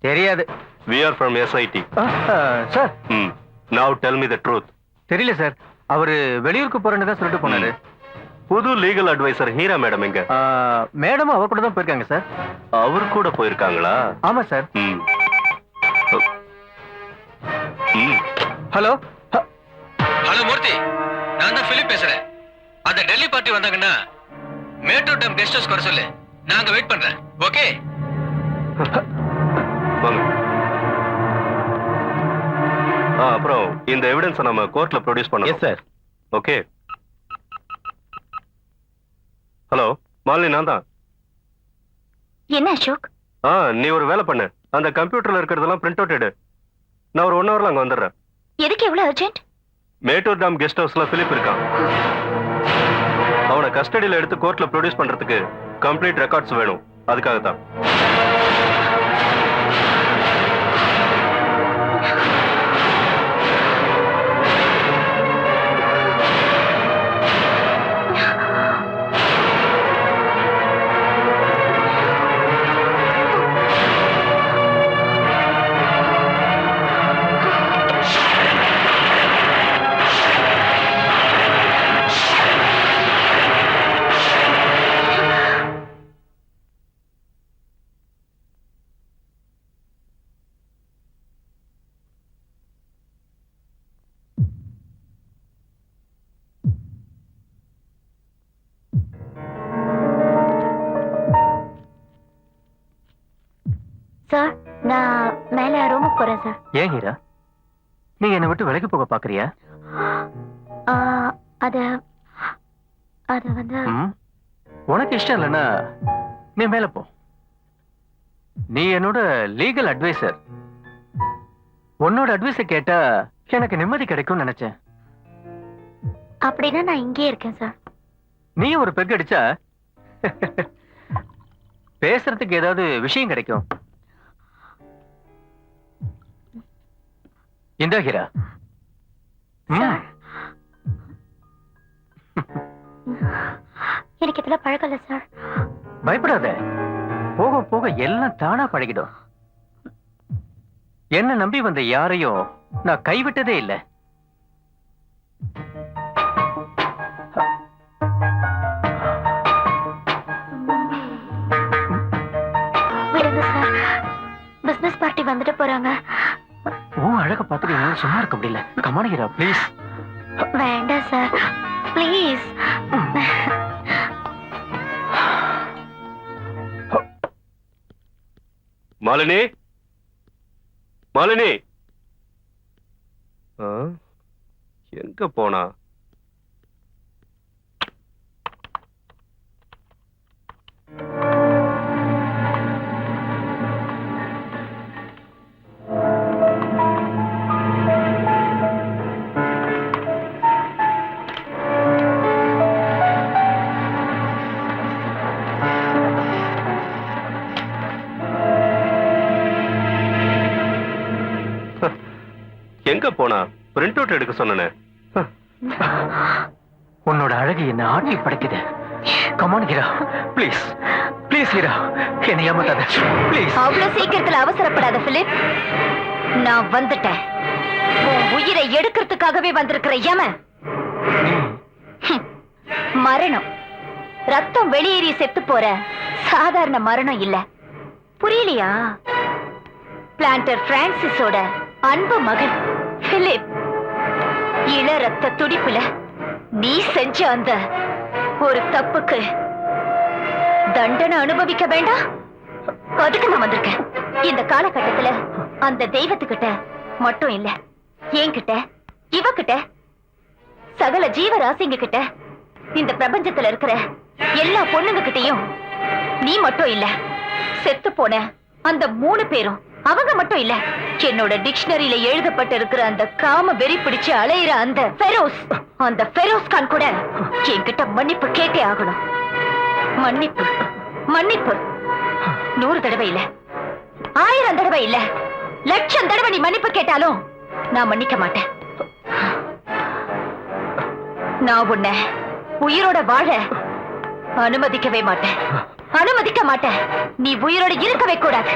தெரியாது We are from SIT. Sir. Now tell me the truth. தெரியல சார். அவரு வெளியூருக்கு போறேன்னு தான் சொல்லிட்டு போனாரு. புது லீகல் அட்வைசர் ஹீரா மேடம் எங்க? மேடம் அவர் கூட தான் போயிருக்காங்க சார். அவர் கூட போயிருக்காங்களா? ஆமா சார். ஹலோ ஹலோ மூர்த்தி, நான் தான் பிலிப் பேசுறேன். அந்த டெல்லி பார்ட்டி வந்தாங்கன்னா மேட்டூர் டம் கெஸ்ட் ஹவுஸ் வர சொல்லு. நாங்க வெயிட் பண்றேன். ஓகே? வாங்க. அப்புறம் இந்த எவிடன்ஸ் நம்ம கோர்ட்ல ப்ரொடியூஸ் பண்ணணும். Yes sir. Okay. Hello Malini, நான் தான். என்ன அசோக்? நீ ஒரு வேலை பண்ணு. அந்த கம்ப்யூட்டர்ல இருக்கிறதெல்லாம் பிரிண்ட் அவுட் எடு. நான் ஒரு 1 ஹவர்ல அங்க வந்துடுறேன். எதுக்கு எவ்வளவு அர்ஜென்ட்? மேட்டூர் டாம் கெஸ்ட் ஹவுஸ்ல பிலிப் இருக்கான். அவனை கஸ்டடியில எடுத்து கோர்ட்ல ப்ரொடியூஸ் பண்றதுக்கு கம்ப்ளீட் ரெக்கார்ட்ஸ் வேணும். அதுக்காக தான். சார், நான் மேல ரூமுக்கு போறேன் சார். ஏன் ஹீரா, நீங்க என்னை விட்டு விலகி போக பாக்குறியா? அது வந்து உனக்கு இஷ்டம் இல்லைன்னா நீ மேல போ. நீ என்னோட லீகல் அட்வைசர். உன்னோட அட்வைஸை கேட்டா எனக்கு நிம்மதி கிடைக்கும்னு நினைச்சேன். அப்படின்னா நான் இங்கே இருக்கேன் சார். நீ ஒரு பெக் அடிச்சா பேசுறதுக்கு ஏதாவது விஷயம் கிடைக்கும். இந்த ஹீரா, எனக்கு இதெல்லாம் பழக்கம் இல்ல சார். பயப்படாத, போக போக எல்லாம் தானா பழகிடும். என்ன நம்பி வந்த யாரையும் நான் கைவிட்டதே இல்லை. விடுங்க சார், பிசினஸ் பார்ட்டி வந்துட்டு போறாங்க. அழக பார்த்துட்டு என்னால சும்மா இருக்க முடியல. Come on Heera, please. வேண்டாம் சார், ப்ளீஸ். மாலினி, மாலினி எங்க போனா? எங்க போனா? பிரிண்ட் அவுட் எடுக்க சொன்னேனே. உன்னோட அழகு என்ன ஆட்டி படைக்குது. Come on Heera, please please Heera, என்னை ஏமாத்தாத ப்ளீஸ். அவ்வளவு சீக்கிரத்துல அவசரப்படாத பிலிப். நான் வந்துட்டேன். உன் உயிரை எடுக்கிறதுக்காகவே வந்திருக்கிற யமன். மரணம் ரத்தம் வெளியேறி செத்து போற சாதாரண மரணம் இல்ல. புரியலையா? பிளான்டர் பிரான்சிஸோட அன்பு மகன் பிலிப் இள ரத்த துடிப்புல நீ செஞ்ச அந்த ஒரு தப்புக்கு தண்டனை அனுபவிக்க வேண்டாம். அதுக்கு நான் வந்திருக்கேன். இந்த காலகட்டத்துல அந்த தெய்வத்துக்கிட்ட மட்டும் இல்ல, என்கிட்ட, இவகிட்ட, சகல ஜீவராசிங்க கிட்ட, இந்த பிரபஞ்சத்துல இருக்கிற எல்லா பொண்ணுங்க கிட்டையும் நீ மட்டும் இல்ல, செத்து போன அந்த 3 பேரும் அவங்க மட்டும் இல்ல, என்னோட டிக்ஷனரியில எழுதப்பட்டு இருக்கிற அந்த காம வெறி பிடிச்சு அலையிற அந்த ஃபெரோஸ் கான் கூட என்கிட்ட மன்னிப்பு கேட்டே ஆகணும். மன்னிப்பு மன்னிப்பு. 100 தடவை இல்ல, 1000 தடவை இல்ல, 1,00,000 தடவை நீ மன்னிப்பு கேட்டாலும் நான் மன்னிக்க மாட்டேன். நான் உன்னை உயிரோட வாழ அனுமதிக்கவே மாட்டேன். அனுமதிக்க மாட்டேன். நீ உயிரோட இருக்கவே கூடாது.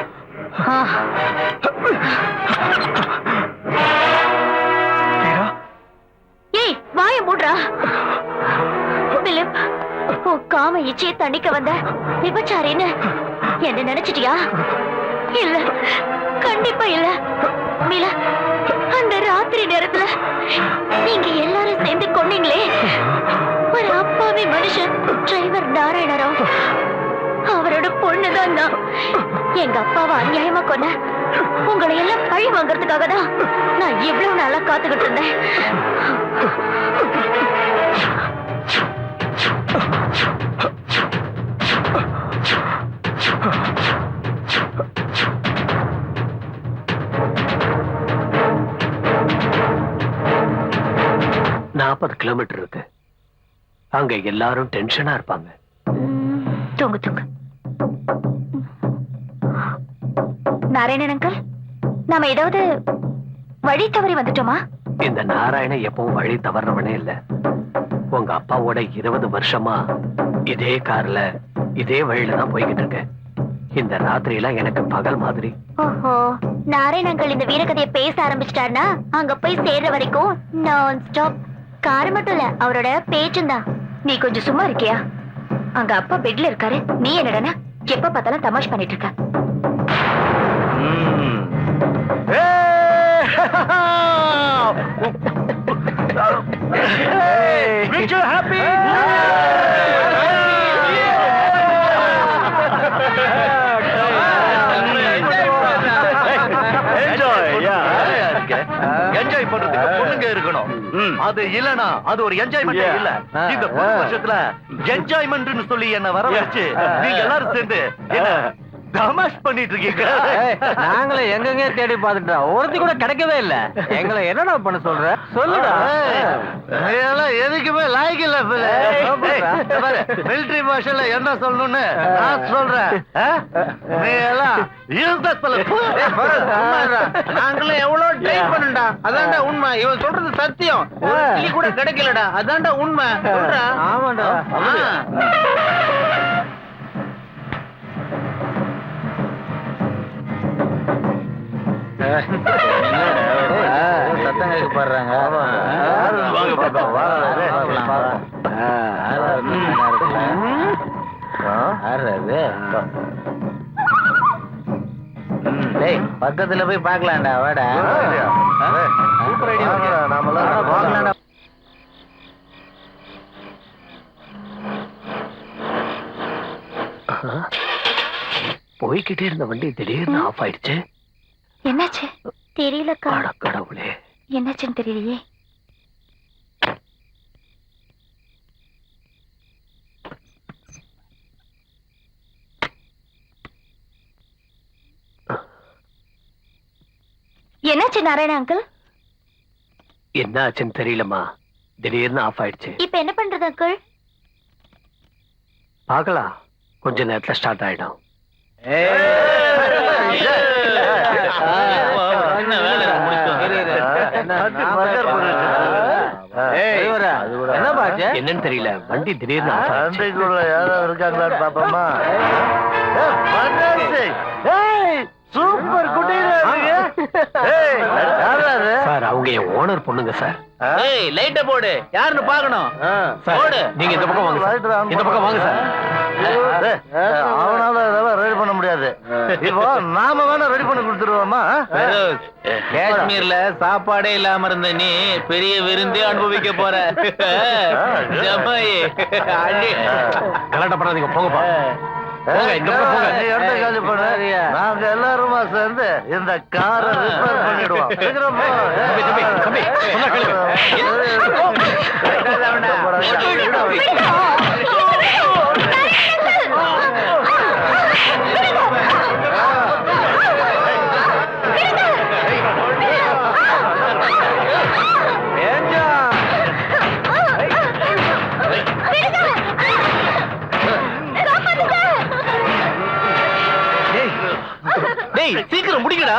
ஏய், வாய மூடுறா. பிலிப், உன் காம இச்சையை தண்டிக்க வந்த விபச்சாரின்னு என்ன நினைச்சிட்டியா? இல்ல, கண்டிப்பா இல்ல. மிலா, அந்த ராத்திரி நேரத்துல நீங்க எல்லாரும் சேர்ந்து கொன்னீங்களே, ஒரு அப்பாவி மனுஷன் டிரைவர் நாராயணராவ், அவரோட பொண்ணுதான் நான். எங்க அப்பாவை அநியாயமா கொன்ன உங்களை எல்லாம் பழி வாங்கறதுக்காக தான் நான் இவ்வளவு நாளா காத்துக்கிட்டு இருந்தேன். கிலோமீட்டர் இருக்கு. அங்க எல்லாரும் டென்ஷனா இருப்பாங்க. தூங்கு தூங்கு. நாராயணன் அங்கிள், நாம ஏதாவது வழி தவறி வந்துட்டோமா? இந்த நாராயணன் எப்பவும் வழி தவறவனே இல்ல. உங்க அப்பாவோட 20 வருஷமா இதே கார்ல இதே வழியில தான் போய்கிட்டு இருக்கேன். இந்த ராத்திரியில எனக்கு பகல் மாதிரி. ஓஹோ, நாராயணன் அங்கிள் இந்த வீரகதையை பேச ஆரம்பிச்சிட்டாருன்னா அங்க போய் சேர்ற வரைக்கும் நான் ஸ்டாப். கார் மட்டும் இல்ல, அவரோட பேச்சும் தான். நீ கொஞ்சம் சும்மா இருக்கியா? அங்க அப்பா பெட்ல இருக்காரு, நீ என்னடா எப்ப பார்த்தாலும் தமாஷ் பண்ணிட்டு இருக்க. என்ஜாய் பண்றதுக்கு பொண்ணுங்க இருக்கணும். அது இல்லனா அது ஒரு என்ஜாய்மெண்ட் இல்ல. இந்த புது வருஷத்துல என்ஜாய்மெண்ட்னு சொல்லி என்ன வர வச்சு நீங்க எல்லாரும் சேர்ந்து என்ன தமாஷ் பண்ணிட்டு இருக்கீங்க. நாங்களே எங்கெங்க தேடி பார்த்துட்டோம், ஒருத்தி கூட கிடைக்கவே இல்ல. எங்களை என்னடா பண்ண சொல்ற? சொல்லுடா. எல்லாம் எதுக்குமே லாய்க்கு இல்ல. மிலிட்டரி பாஷையில என்ன சொல்லணும்னு நான் சொல்றேன். நீ எல்லாம் நாங்களும் எவ்வளவு ட்ரை பண்ணா, அதான்டா உண்மை. இவன் சொல்றது சத்தியம். ஒரு கிளி கூட கிடைக்கலடா, அதான்டா உண்மை. ஆமாடா. சத்தம் கேட்க பாடுறாங்க. பக்கத்துல போய் பாக்கலாம்டா. வாடா. போய்கிட்டே இருந்த வண்டி திடீர்னு ஆஃப் ஆயிடுச்சு. என்னாச்சு தெரியலக்கா. கடவுளே, என்னாச்சுன்னு தெரியலையே. என்னாச்சு நாராயண அங்கிள்? என்ன ஆச்சுன்னு தெரியலம்மா, திடீர்னு ஆஃப் ஆயிடுச்சு. இப்ப என்ன பண்றது அங்கிள்? பார்க்கலாம், கொஞ்ச நேரத்துல ஸ்டார்ட் ஆயிடும். என்னன்னு தெரியல வண்டி திடீர்னு சண்டைக்குள்ள யாராவது இருக்காங்களான்னு பாப்போமா? சூப்பர் சார் அவங்க என் ஓனர் பொண்ணுங்க சார். ஏய் லைட்ட போடு, யாருன்னு பார்க்கணும். போடு. நீங்க இந்த பக்கம் வாங்க சார். இந்த பக்கம் வாங்க சார். அவனால இதெல்லாம் ரெடி பண்ண முடியாது. இப்போ நாம வேணா ரெடி பண்ணி கொடுத்துருவோமா? பெரோஸ், காஷ்மீர்ல சாப்பாடே இல்லாம இருந்த நீ பெரிய விருந்தே அனுபவிக்க போற. ஜமாய் அடி. கலாட்டம் பண்ணாதீங்க, போங்கப்பா. போங்க, இந்த பக்கம் போங்க. நீ இடத்த காலி பண்ணு. நாங்க எல்லாருமா சேர்ந்து இந்த காரை ரிப்பேர் பண்ணிடுவோம். சீக்கிரம் போ. தம்பி, தம்பி, சொன்னா கேளுங்க. டேய் சீக்கிரம் முடிங்கடா.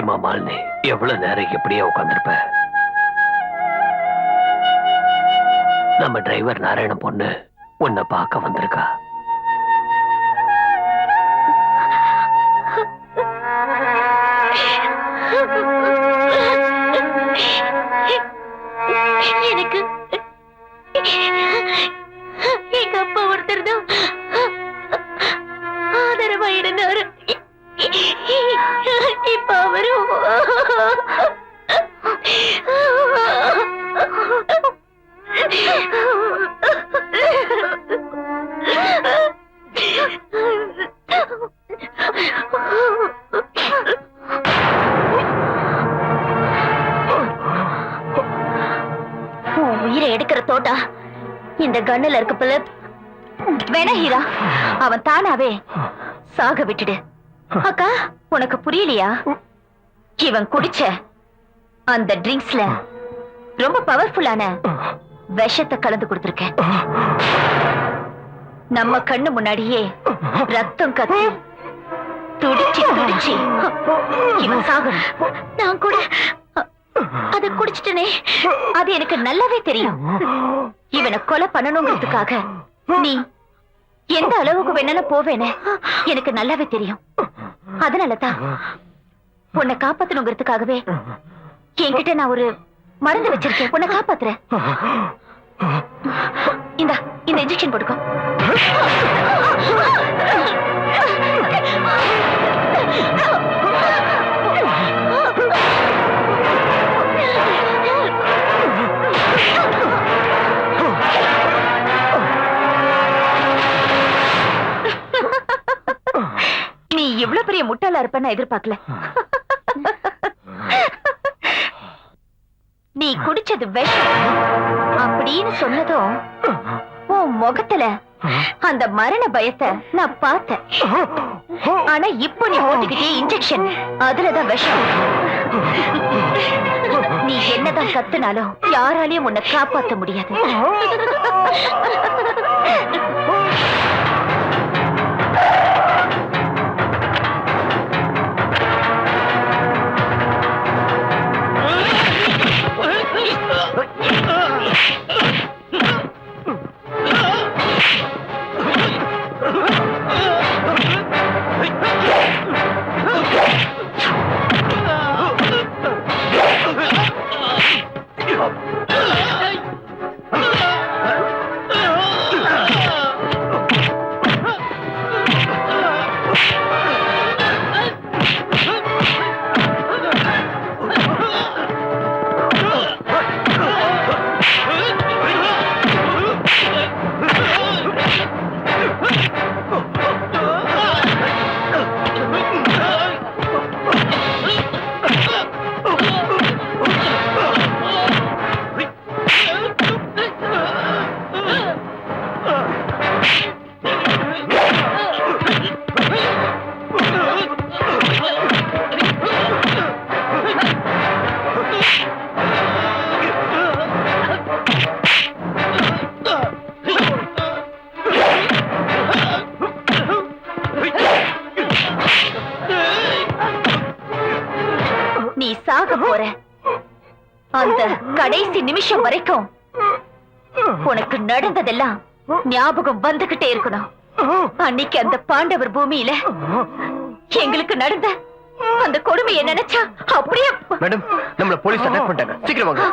மாமால்னே எவ்வளவு நேரம் எப்படியே உட்காந்துருப்ப? நம்ம டிரைவர் நாராயண பொண்ணு உன்னை பார்க்க வந்திருக்கா. இருந்தாரு. இப்ப அவரு உன் உயிரை எடுக்கிற தோட்டா இந்த கண்ணுல இருக்கு பிள்ளை. வேணா ஹீரா, அவன் தானாவே சாக விட்டுடு. அக்கா, உனக்கு புரியலையா? இவன் குடிச்ச அந்த ட்ரிங்க்ஸ்ல ரொம்ப பவர்ஃபுல்லான விஷத்தை கலந்து கொடுத்திருக்கேன். நம்ம கண்ணு முன்னாடியே ரத்தம் கத்தி துடிச்சு துடிச்சு இவன் சாகணும். நான் கூட அதை குடிச்சிட்டனே, அது எனக்கு நல்லாவே தெரியும். இவனை கொலை பண்ணணுங்கிறதுக்காக நீ எந்த அளவுக்கு வேணால போவேன்னு எனக்கு நல்லாவே தெரியும். அதனாலதான் உன்னை காப்பாத்தணுங்கிறதுக்காகவே என்கிட்ட நான் ஒரு மருந்து வச்சிருக்கேன். உன்னை காப்பாத்துறேன். இந்த இன்ஜெக்ஷன் போட்டுக்கோ. நீ இவ்வளவு பெரிய முட்டாளா இருப்பன்னு எதிர்பார்க்கல. நீ குடிச்சது விஷம் அப்படின்னு சொன்னதும் உன் முகத்துல அந்த மரண பயத்தை நான் பார்த்தேன். ஆனா இப்போ நீ போட்டுக்கிட்டே இன்ஜெக்ஷன், அதுலதான் விஷம். நீ என்னதான் கத்துனாலும் யாராலையும் உன்னை காப்பாற்ற முடியாது. நீ சாக போற அந்த கடைசி நிமிஷம் வரைக்கும் உனக்கு நடந்ததெல்லாம் ஞாபகம் வந்துகிட்டே இருக்கணும். அன்னைக்கு அந்த பாண்டவர் பூமியில எங்களுக்கு நடந்த அந்த கொடுமையை நினைச்சா அப்படியே. மேடம், நம்மள போலீஸ் அட்டாக் பண்ணிட்டாங்க. சீக்கிரம் வாங்க.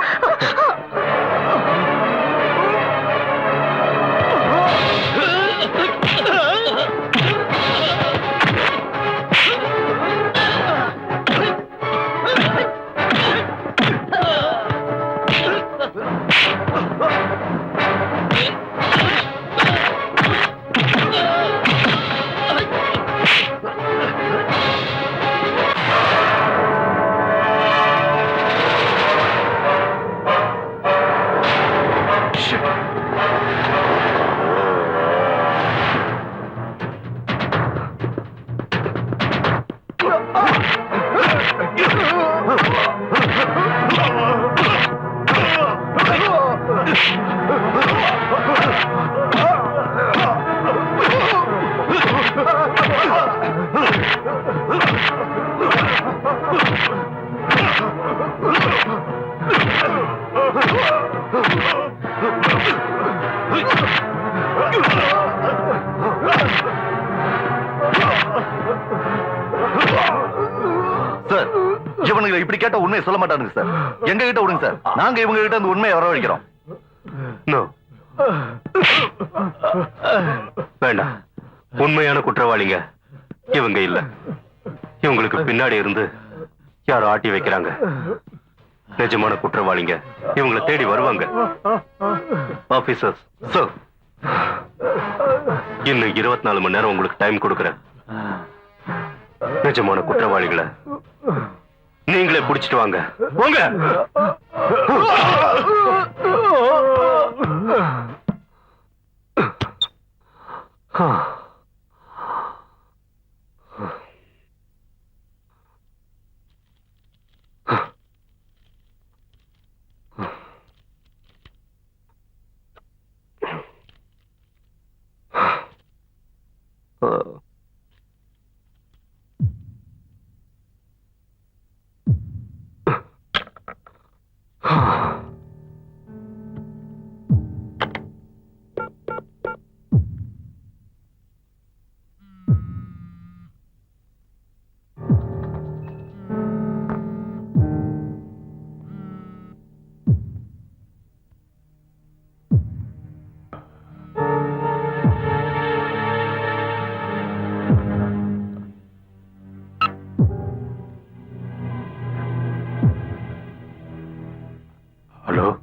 சார், இவனுங்க இப்படி கேட்ட உண்மையை சொல்ல மாட்டானுங்க சார். எங்க கிட்ட விடுங்க சார், நாங்க இவங்க கிட்ட அந்த உண்மையை வரவழைக்கிறோம். வேண்டாம், உண்மையான குற்றவாளிங்க இவங்க இல்ல, இவங்களுக்கு பின்னாடி இருந்து யாரோ ஆட்டி வைக்கிறாங்க. நிஜமான குற்றவாளிங்க இவங்களை தேடி வருவாங்க. ஆபீசர்ஸ் சார், இன்னும் 24 மணி நேரம் உங்களுக்கு டைம் கொடுக்கிறேன். நிஜமான குற்றவாளிகளை நீங்களே பிடிச்சிட்டு வாங்க. போங்க.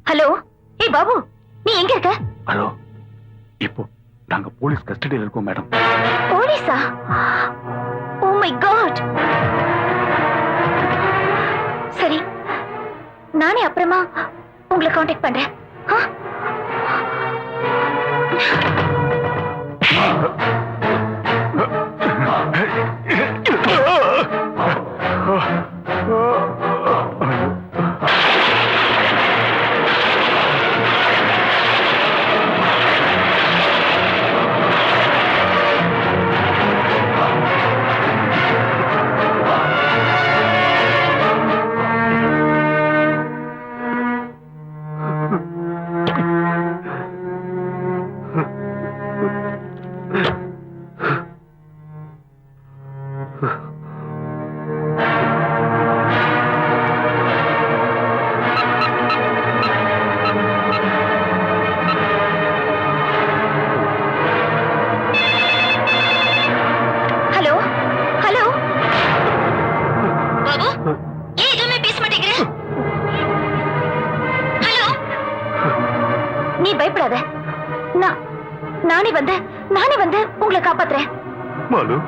ஹலோ, ஏய் பாபு, நீ எங்க இருக்க? ஹலோ, இப்போ நாங்க போலீஸ் கஸ்டடியில் இருக்கோம் மேடம். போலீஸா? Oh my God. சரி, நானே அப்புறமா உங்களை காண்டாக்ட் பண்றேன். நீ பயப்படாத, நானே வந்து உங்களை காப்பாத்துறேன். மாலு,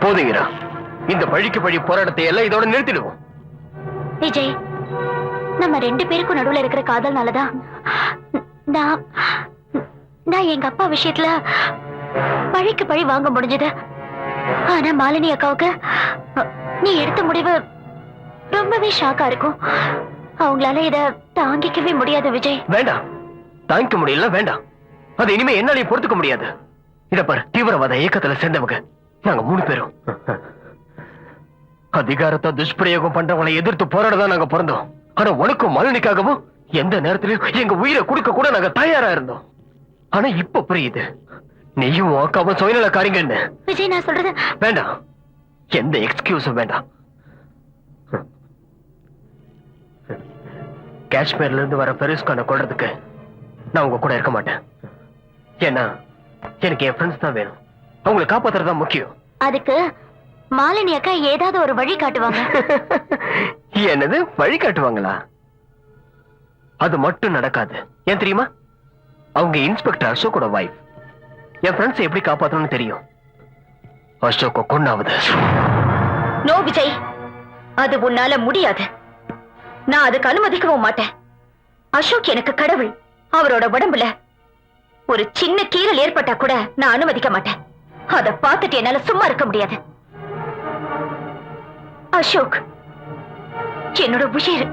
போதுங்கடா, இந்த பழிக்கு பழி போராட்டத்தை எல்லாம் இதோட நிறுத்திடுவோம். விஜய், நம்ம 2 பேருக்கும் நடுவுல இருக்கிற காதல்னாலதான் நான் எங்க அப்பா விஷயத்துல பழிக்கு பழி வாங்க முடிஞ்சது. ஆனா மாலினி அக்காவுக்கு நீ எடுத்த முடிவு ரொம்பவே ஷாக்கா இருக்கும். அவங்களால இத தாங்கிக்கவே முடியாது விஜய். வேண்டாம், தாங்கிக்க முடியல, வேண்டாம். அது இனிமே என்னாலையும் பொறுத்துக்க முடியாது. இத பாரு, தீவிரவாத இயக்கத்துல சேர்ந்தவங்க நாங்க 3 பேரும். அதிகாரத்தை துஷ்பிரயோகம் பண்றவங்களை எதிர்த்து போராடதான் நாங்க பிறந்தோம். ஆனா உனக்கும் மாலினிக்காகவும் எந்த நேரத்திலையும் எங்க உயிரை கொடுக்க கூட நாங்க தயாரா இருந்தோம். ஆனா இப்ப புரியுது, நீயும் அக்காவும் சுயநலக்காரிங்கன்னு. விஜய், நான் சொல்றது வேண்டாம், எந்த எக்ஸ்கியூஸும் வேண்டாம். காஷ்மீர்ல இருந்து வர பெருஸ்கான கொள்றதுக்கு நான் உங்க கூட இருக்க மாட்டேன். ஏன்னா எனக்கு என் ஃப்ரெண்ட்ஸ் தான் வேணும். அவங்களை காப்பாத்துறது தான் முக்கியம். அதுக்கு மாலினி அக்கா ஏதாவது ஒரு வழி காட்டுவாங்க. என்னது வழி காட்டுவாங்களா? அது மட்டும் நடக்காது. ஏன் தெரியுமா? அவங்க இன்ஸ்பெக்டர் அசோக்கோட வைஃப். என் ஃப்ரெண்ட்ஸ் எப்படி காப்பாத்தணும்னு தெரியும். அசோக்க கொண்டாவது. நோ விஜய், அது உன்னால முடியாது. நான் அதுக்கு அனுமதிக்கவும் மாட்டேன். அசோக் எனக்கு கடவுள். அவரோட உடம்புல ஒரு சின்ன கீறல் ஏற்பட்டா கூட நான் அனுமதிக்க மாட்டேன். அத பார்த்துட்டு என்னால சும்மா இருக்க முடியாது. அசோக் என்னோட உயிர்.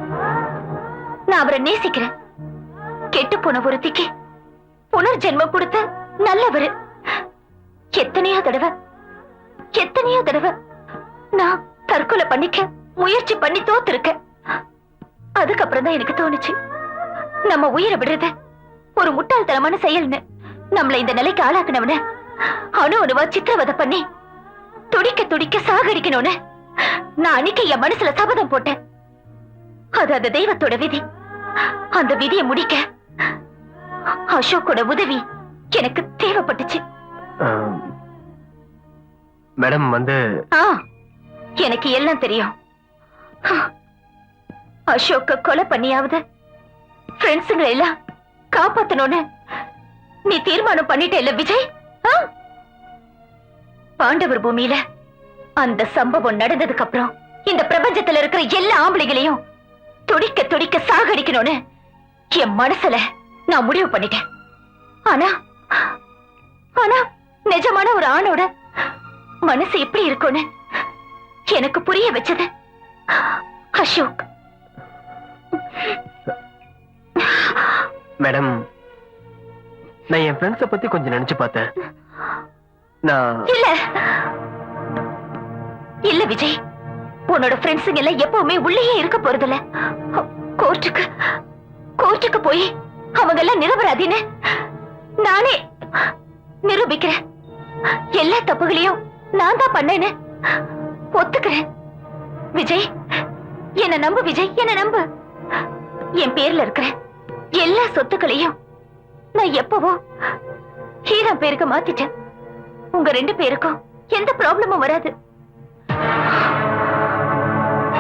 நான் அவரை நேசிக்கிறேன். கெட்டு போன ஒருத்திக்கு புனர்ஜென்மம் கொடுத்த நல்லவரு. எத்தனையோ தடவை நான் தற்கொலை பண்ணிக்க முயற்சி பண்ணி தோத்துருக்கேன். அதுக்கப்புறம் தான் எனக்கு தோணுச்சு, நம்ம உயிரை விடுறது ஒரு முட்டாள்தனமான செயல்னு. நம்மள இந்த நிலைக்கு ஆளாக்குனவன அணு அணுவா சித்திரவதை பண்ணி துடிக்க துடிக்க சாகடிக்கணும்னு நான் அன்னைக்கு என் மனசுல சபதம் போட்டேன். அது அந்த தெய்வத்தோட விதி. அந்த விதியை முடிக்க அசோக்கோட உதவி எனக்கு தேவைப்பட்டுச்சு. மேடம் எனக்கு எல்லாம் தெரியும். அசோக்க கொலை பண்ணியாவது ஃப்ரெண்ட்ஸுங்களை எல்லாம் காப்பாத்தணும்னு நீ தீர்மானம் பண்ணிட்ட இல்ல விஜய்? பாண்டவர் பூமியில அந்த சம்பவம் நடந்ததுக்கு அப்புறம் இந்த பிரபஞ்சத்துல இருக்கிற எல்லா ஆம்பளைகளையும் துடிக்க துடிக்க சாகடிக்கணும்னு என் மனசுல நான் முடிவு பண்ணிட்டேன். ஆனா ஆனா நிஜமான ஒரு ஆணோட மனசு எப்படி இருக்கும்னு எனக்கு புரிய வச்சது அசோக். மேடம், நான் என் ஃப்ரெண்ட்ஸ பத்தி கொஞ்சம் நினைச்சு பார்த்தேன். இல்ல விஜய், உன்னோட ஃப்ரெண்ட்ஸுங்க எல்லாம் எப்பவுமே உள்ளேயே இருக்க போறதில்ல. கோர்ட்டுக்கு போய் அவங்க எல்லாம் நிரபராதின்னு நானே நிரூபிக்கிறேன். எல்லா தப்புகளையும் நான் தான் பண்ணேன்னு ஒத்துக்கிறேன். விஜய், என்ன நம்பு. விஜய், என்ன நம்பு. என் பேர்ல இருக்கிற எல்லா சொத்துக்களையும் நான் எப்பவோ ஹீரா பேருக்கு மாத்திட்டேன். உங்க 2 பேருக்கும் எந்த ப்ராப்ளமும் வராது.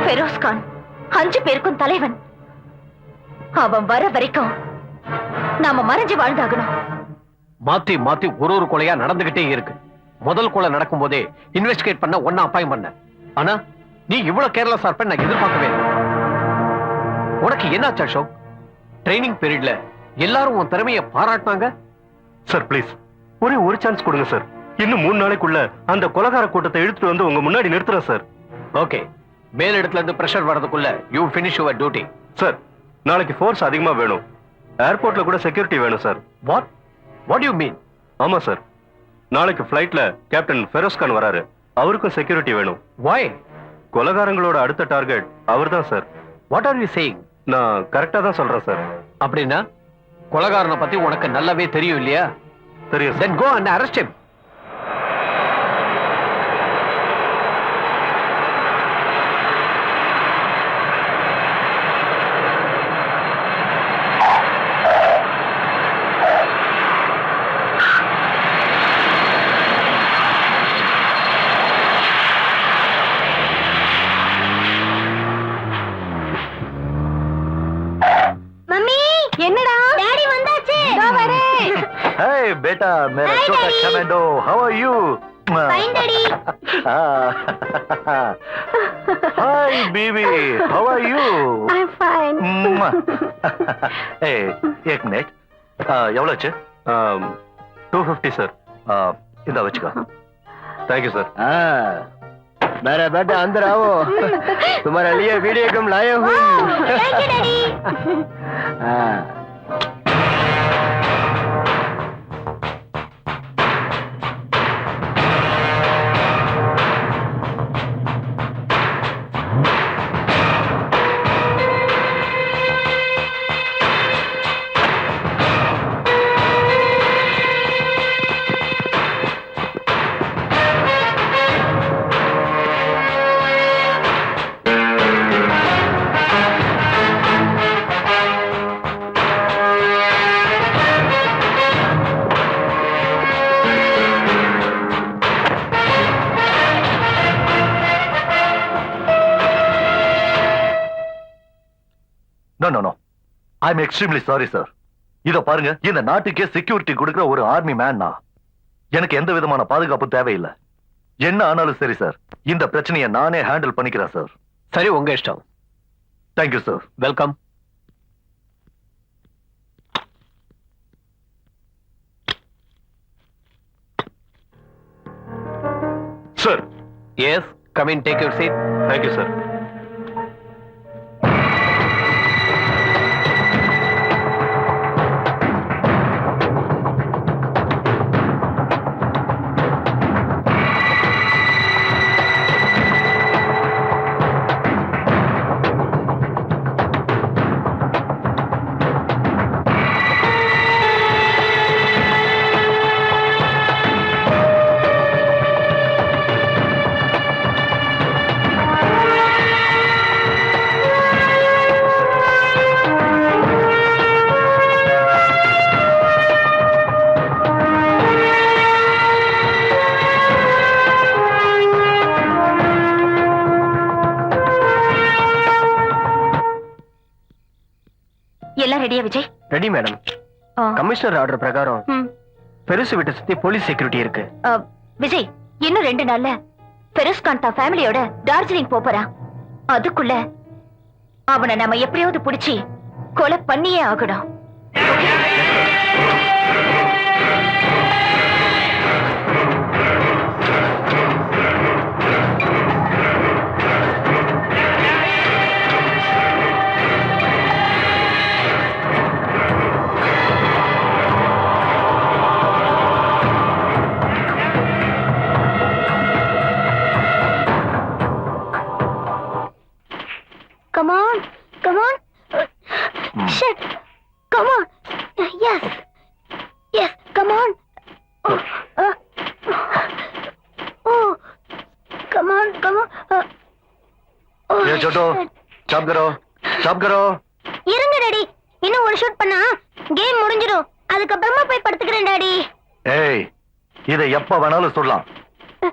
ஃபெரோஸ்கான் 5 பேருக்கும் தலைவன். அவன் வர வரைக்கும் நாம மறைஞ்சு வாழ்ந்தாகணும். மாத்தி மாத்தி ஒரு கொலையா நடந்துகிட்டே இருக்கு. முதல் கொலை நடக்கும் போதே இன்வெஸ்டிகேட் பண்ண ஒன்னா அப்பாயிண்ட் பண்ண. ஆனா நீ இவ்வளவு கேர்லெஸ்ஸா இருப்ப நான் எதிர்பார்க்கவே இல்லை. உனக்கு என்னாச்சு அசோக்? ட்ரைனிங் பீரியட்ல எல்லாரும் உன் திறமையை பாராட்டினாங்க. சார் ப்ளீஸ் ஒரே ஒரு சான்ஸ் கொடுங்க சார். இன்னும் 3 நாளைக்குள்ள அந்த கொலைகார கூட்டத்தை இழுத்துட்டு வந்து உங்க முன்னாடி நிறுத்துறேன் சார். ஓகே, மேல் இடத்துல இருந்து பிரஷர் வரதுக்குள்ள you finish your duty. Sir, நாளைக்கு ஃபோர்ஸ் அதிகமா வேணும். ஏர்போர்ட்ல கூட செக்யூரிட்டி வேணும் சார். What you mean? ஆமா சார், நாளைக்கு ஃபிளைட்ல கேப்டன் ஃபெரோஸ்கான் வராரு. அவருக்கும் செக்யூரிட்டி வேணும். Why? கொலைகாரங்களோட அடுத்த டார்கெட் அவர்தான் sir. What are you saying? நான் கரெக்டா தான் சொல்றேன் சார். அப்படின்னா கொலைகாரனை பத்தி உனக்கு நல்லாவே தெரியும் இல்லையா? தெரியும். Then go and arrest him. Hey beta, मेरा छोटा commando, how are you? Fine, Daddy. Hi baby, how are you? I'm fine. Hey, एक मिनट. எவ்வளவு ஆச்சு? 250 சார். இந்த வச்சுக்கோ. Thank you sir. मेरा बेटा अंदर आओ, तुम्हारे लिए वीडियो गेम लाए हूँ. Thank you, Daddy. No. I'm extremely sorry, sir. இத பாருங்க, இந்த நாட்டுக்கே செக்யூரிட்டி கொடுக்கிற ஒரு ஆர்மி மேன் நான். எனக்கு எந்த விதமான பாதுகாப்பு தேவையில்லை. என்ன ஆனாலும் சரி சார், இந்த பிரச்சனையை நானே ஹேண்டில் பண்ணிக்கிறேன் சார். சரி, உங்க இஷ்டம். Thank you sir. Welcome. Sir. Yes, come in, take your seat. Thank you sir. எல்லாம் ரெடியா Vijay? Ready madam. Commissioner order பிரகாரம் பெருசு வீட்டை சுத்தி போலீஸ் செக்யூரிட்டி இருக்கு. விஜய், இன்னும் 2 நாள்ல பெருஸ் கான் தான் ஃபேமிலியோட டார்ஜிலிங் போறான். அதுக்குள்ள அவனை நாம எப்படியாவது புடிச்சு கொலை பண்ணியே ஆகணும். Come on. Shit. Come on. Yes, come on. Oh, come on. ये छोटो, स्टॉप करो. இருங்க டாடி, இன்னும் ஒரு ஷூட் பண்ணா கேம் முடிஞ்சிடும். அதுக்கப்புறமா போய் படுத்துக்கிறேன் டாடி. ஏய், இதை எப்ப வேணாலும் சொல்லலாம்.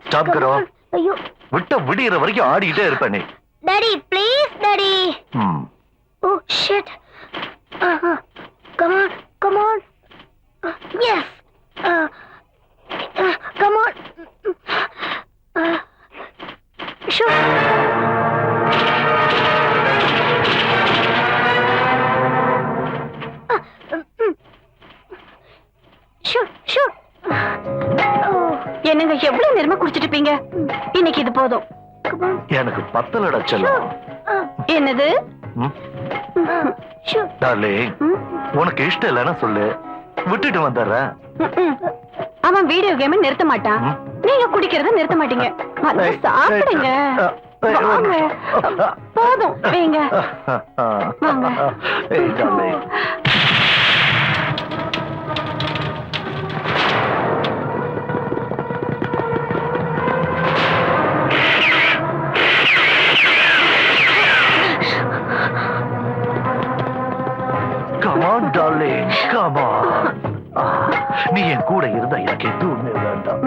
ஸ்டாப் கரோ. ஐயோ, விட்ட விடிகிற வரைக்கும் ஆடிக்கிட்டே இருப்ப நீ. Daddy please daddy. Oh shit. Come on. Yes. Come on. Sure. Sure. என்னங்க எவ்வளவு நேரமா குடிச்சிட்டு இருப்பீங்க? இன்னைக்கு இது போதும். எனக்கு பத்தலடா செல்லம். என்னது? டார்லிங், உனக்கு இஷ்டம் இல்லைன்னா சொல்லு, விட்டுட்டு வந்துடுறேன். அவன் வீடியோ கேம் நிறுத்த மாட்டான், நீங்க குடிக்கிறத நிறுத்த மாட்டீங்க. வந்து சாப்பிடுங்க. வாங்க. போதும் வைங்க. வாங்க. ஏய் darling. Come on, darling. Come on. நீ என் கூட இருந்தா எனக்கு எதுவுமே வேண்டாம்.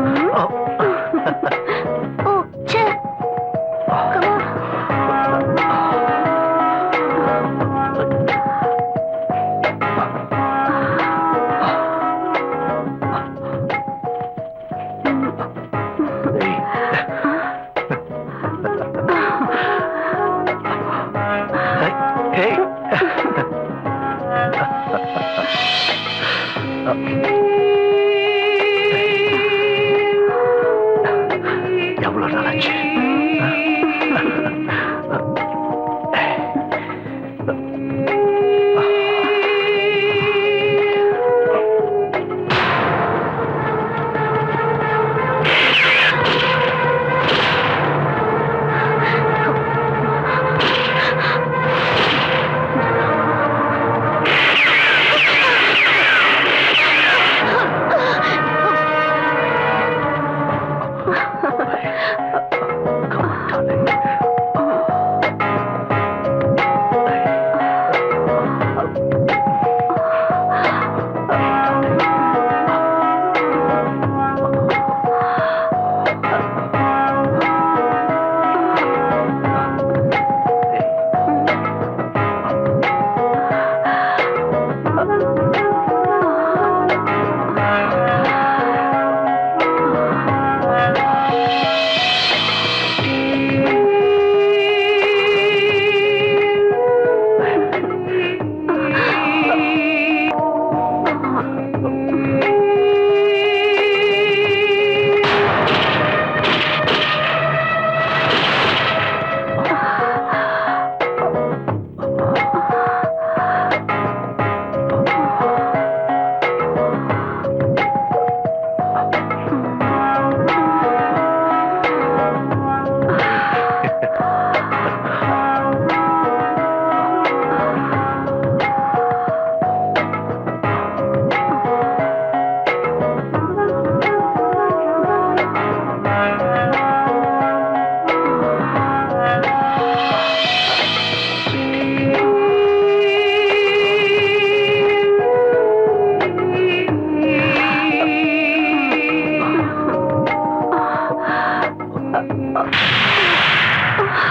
ஓ, ச்சே. Come on. Hey. என்னாச்சு?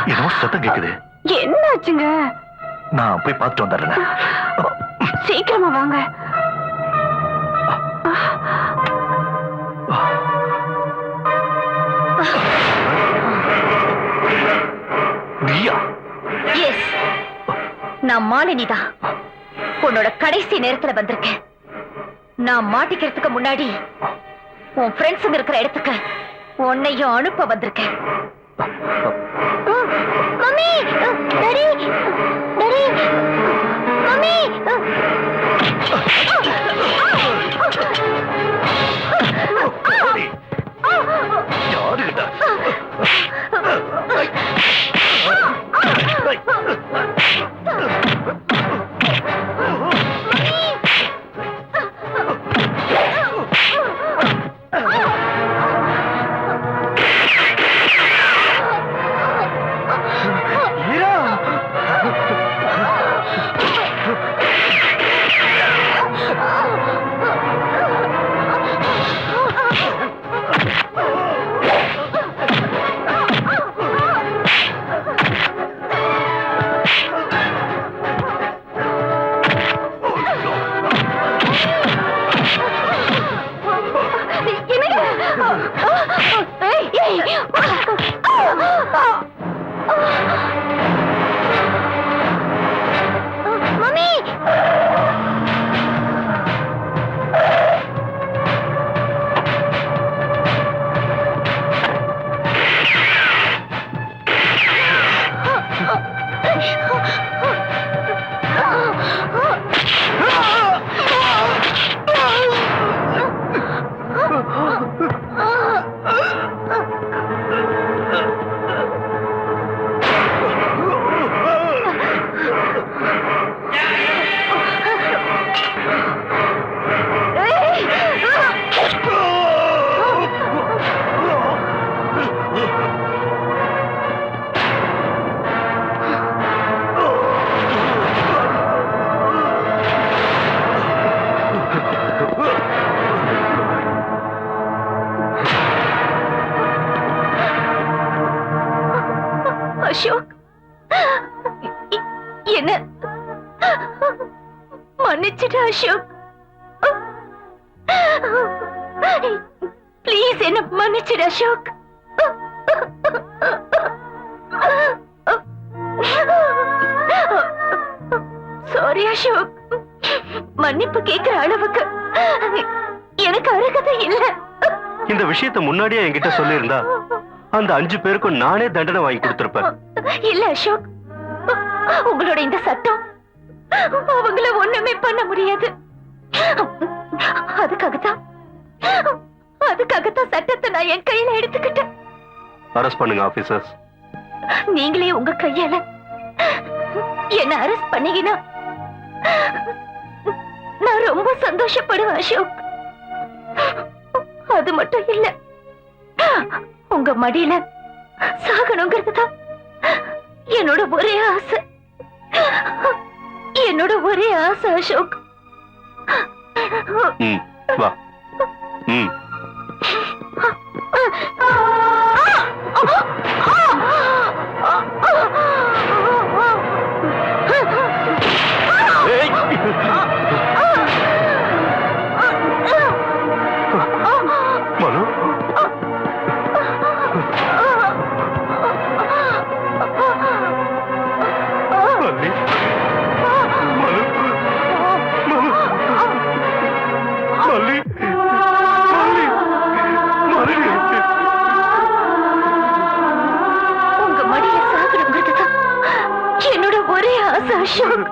என்னமோ சத்தம் கேக்குது. என்னாச்சுங்க? நான் போய் பார்த்துட்டு வந்துடுறேன். சீக்கிரமா வாங்க. நீயா? எஸ், நான் மாலினி தான். உன்னோட கடைசி நேரத்துல வந்திருக்கேன். நான் மாட்டிக்கிறதுக்கு முன்னாடி உன் ஃப்ரெண்ட்ஸுங்க இருக்கிற இடத்துக்கு உன்னையும் அனுப்ப வந்திருக்கேன். Mummy, daddy, daddy, mummy. யாருகிட்ட? அசோக், என்ன மன்னிச்சிடு அசோக். ப்ளீஸ் என்ன மன்னிச்சிடு அசோக். சாரி அசோக். மன்னிப்பு கேட்கிற அளவுக்கு எனக்கு அருகதை இல்ல. இந்த விஷயத்தை முன்னாடியே என்கிட்ட சொல்லியிருந்தா அந்த 5 பேருக்கும் நானே தண்டனை வாங்கி கொடுத்திருப்பேன். இல்ல அசோக், உங்களோட இந்த சட்டம் அவங்கள ஒண்ணுமே பண்ண முடியாது. அதுக்காகத்தான் சட்டத்தை நான் என் கையில எடுத்துக்கிட்டேன். அரெஸ்ட் பண்ணுங்க ஆபீசர்ஸ். நீங்களே உங்க கையால என்ன அரெஸ்ட் பண்ணீங்கன்னா நான் ரொம்ப சந்தோஷப்படுவேன் அசோக். அது மட்டும் இல்ல, உங்க மடியில சாகணுங்கிறது தான் என்னோட ஒரே ஆசை. அசோக். வா. மனு, மல்லி, மனு, மனு, மல்லி, மல்லி, மல்லி. உங்க மடியில சாகணுங்கிறது தான் என்னோட ஒரே ஆசை அசோக்.